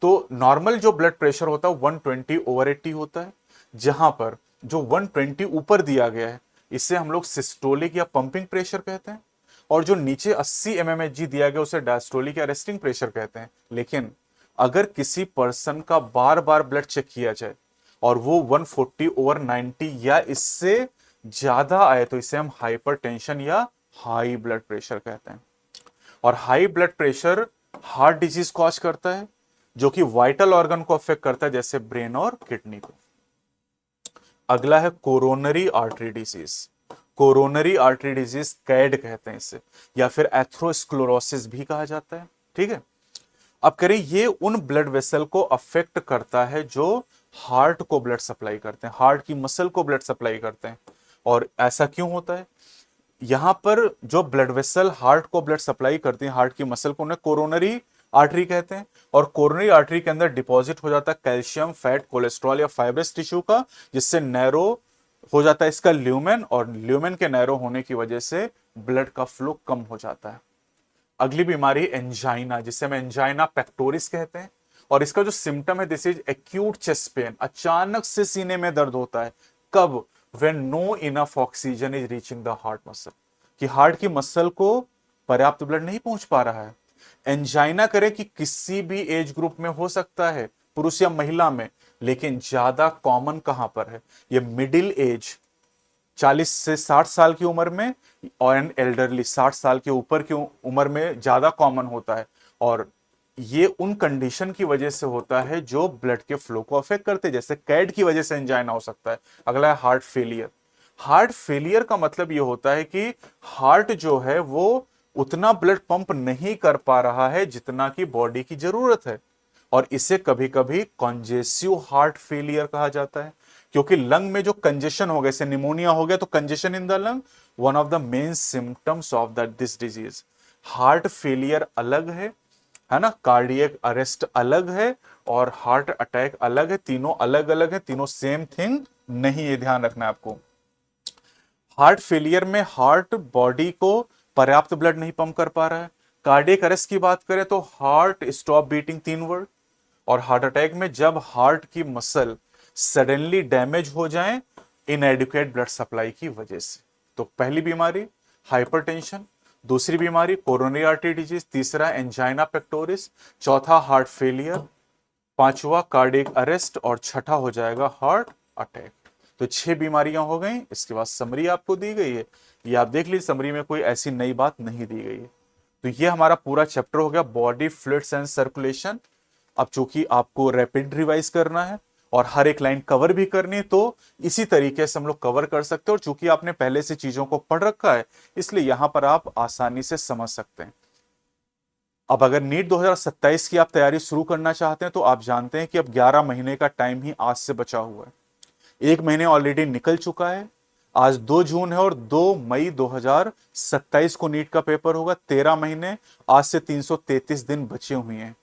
तो नॉर्मल जो ब्लड प्रेशर होता है 120/80 होता है, जहां पर जो 120 ऊपर दिया गया है, इसे हम लोग सिस्टोलिक या पंपिंग प्रेशर कहते हैं, और जो नीचे 80 mmHg दिया गया उसे डायस्टोलिक या रेस्टिंग प्रेशर कहते हैं। लेकिन अगर किसी पर्सन का बार बार ब्लड चेक किया जाए और वो 140/90 या इससे ज्यादा आए, तो इसे हम हाइपरटेंशन या हाई ब्लड प्रेशर कहते हैं। और high blood pressure heart disease cause करता है, जो कि वाइटल ऑर्गन को अफेक्ट करता है, जैसे ब्रेन और किडनी को। अगला है coronary artery disease. Coronary artery disease CAD कहते हैं इसे, या फिर एथरोस्क्लेरोसिस भी कहा जाता है, ठीक है। अब करें, ये उन ब्लड वेसल को अफेक्ट करता है जो हार्ट को ब्लड सप्लाई करते हैं, हार्ट की मसल को ब्लड सप्लाई करते हैं। और ऐसा क्यों होता है? यहां पर जो ब्लड वेसल हार्ट को ब्लड सप्लाई करती है, हार्ट की मसल को, उन्हें कोरोनरी आर्टरी कहते हैं। और कोरोनरी आर्टरी के अंदर डिपॉजिट हो जाता है कैल्शियम, फैट, कोलेस्ट्रॉल या फाइब्रस टिश्यू का, जिससे नैरो हो जाता है इसका ल्यूमेन, और ल्यूमेन के नैरो होने की वजह से ब्लड का फ्लो कम हो जाता है। अगली बीमारी एंजाइना, जिसे हम एंजाइना पेक्टोरिस कहते हैं, और इसका जो सिम्टम है, this is acute chest pain, अचानक से सीने में दर्द होता है। कब? When no enough oxygen is reaching the heart muscle, कि हार्ट की मसल को पर्याप्त ब्लड नहीं पहुंच पा रहा है। एंजाइना करें कि किसी भी एज ग्रुप में हो सकता है, पुरुष या महिला में, लेकिन ज्यादा कॉमन कहां पर है? ये मिडिल एज 40 से 60 साल की उम्र में, और एन एल्डरली 60 साल के ऊपर की उम्र में ज्यादा कॉमन होता है। और ये उन कंडीशन की वजह से होता है जो ब्लड के फ्लो को अफेक्ट करते हैं, जैसे कैड की वजह से एंजाइना हो सकता है। अगला है हार्ट फेलियर। हार्ट फेलियर का मतलब ये होता है कि हार्ट जो है वो उतना ब्लड पंप नहीं कर पा रहा है जितना कि बॉडी की जरूरत है, और इसे कभी कभी कॉन्जेसिव हार्ट फेलियर कहा जाता है। क्योंकि लंग में जो कंजेशन हो गया, जैसे निमोनिया हो गया, तो congestion in the lung one of the main symptoms of the this disease. Heart failure अलग है ना, कार्डियक अरेस्ट अलग है, और हार्ट अटैक अलग है। तीनों अलग अलग है, तीनों सेम थिंग नहीं, ये ध्यान रखना है आपको। हार्ट फेलियर में हार्ट बॉडी को पर्याप्त ब्लड नहीं पंप कर पा रहा है। कार्डियक अरेस्ट की बात करें तो हार्ट स्टॉप बीटिंग, 3 वर्ड। और हार्ट अटैक में जब हार्ट की मसल सडनली डैमेज हो जाए इनएडिक्वेट ब्लड सप्लाई की वजह से। तो पहली बीमारी हाइपरटेंशन, दूसरी बीमारी कोरोनरी आर्टरी डिजीज, तीसरा एंजाइना पेक्टोरिस, चौथा हार्ट फेलियर, पांचवा कार्डियक अरेस्ट और छठा हो जाएगा हार्ट अटैक। तो 6 बीमारियां हो गई। इसके बाद समरी आपको दी गई है, ये आप देख लीजिए, समरी में कोई ऐसी नई बात नहीं दी गई है। तो ये हमारा पूरा चैप्टर हो गया बॉडी फ्लूइड्स एंड सर्कुलेशन। अब चूंकि आपको रैपिड रिवाइज करना है और हर एक लाइन कवर भी करनी है, तो इसी तरीके से हम लोग कवर कर सकते हैं। और चूंकि आपने पहले से चीजों को पढ़ रखा है, इसलिए यहां पर आप आसानी से समझ सकते हैं। अब अगर नीट 2027 की आप तैयारी शुरू करना चाहते हैं, तो आप जानते हैं कि अब 11 महीने का टाइम ही आज से बचा हुआ है। 1 महीने ऑलरेडी निकल चुका है। आज 2 जून है और 2 मई 2027 को नीट का पेपर होगा। 13 महीने आज से 333 दिन बचे हुए हैं।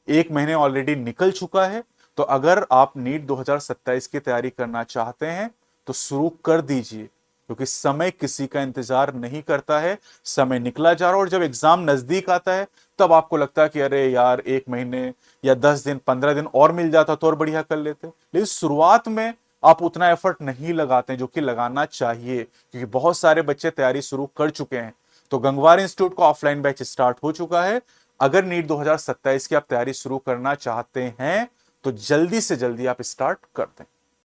1 महीने ऑलरेडी निकल चुका है। तो अगर आप नीट 2027 की तैयारी करना चाहते हैं, तो शुरू कर दीजिए, क्योंकि समय किसी का इंतजार नहीं करता है। समय निकला जा रहा है और जब एग्जाम नजदीक आता है, तब आपको लगता है कि अरे यार 1 महीने या 10 दिन 15 दिन और मिल जाता तो और बढ़िया कर लेते। लेकिन शुरुआत में आप उतना एफर्ट नहीं लगाते जो कि लगाना चाहिए, क्योंकि बहुत सारे बच्चे तैयारी शुरू कर चुके हैं। तो गंगवार इंस्टीट्यूट का ऑफलाइन बैच स्टार्ट हो चुका है। अगर नीट 2027 की आप तैयारी शुरू करना चाहते हैं, तो जल्दी से जल्दी आप स्टार्ट कर दें।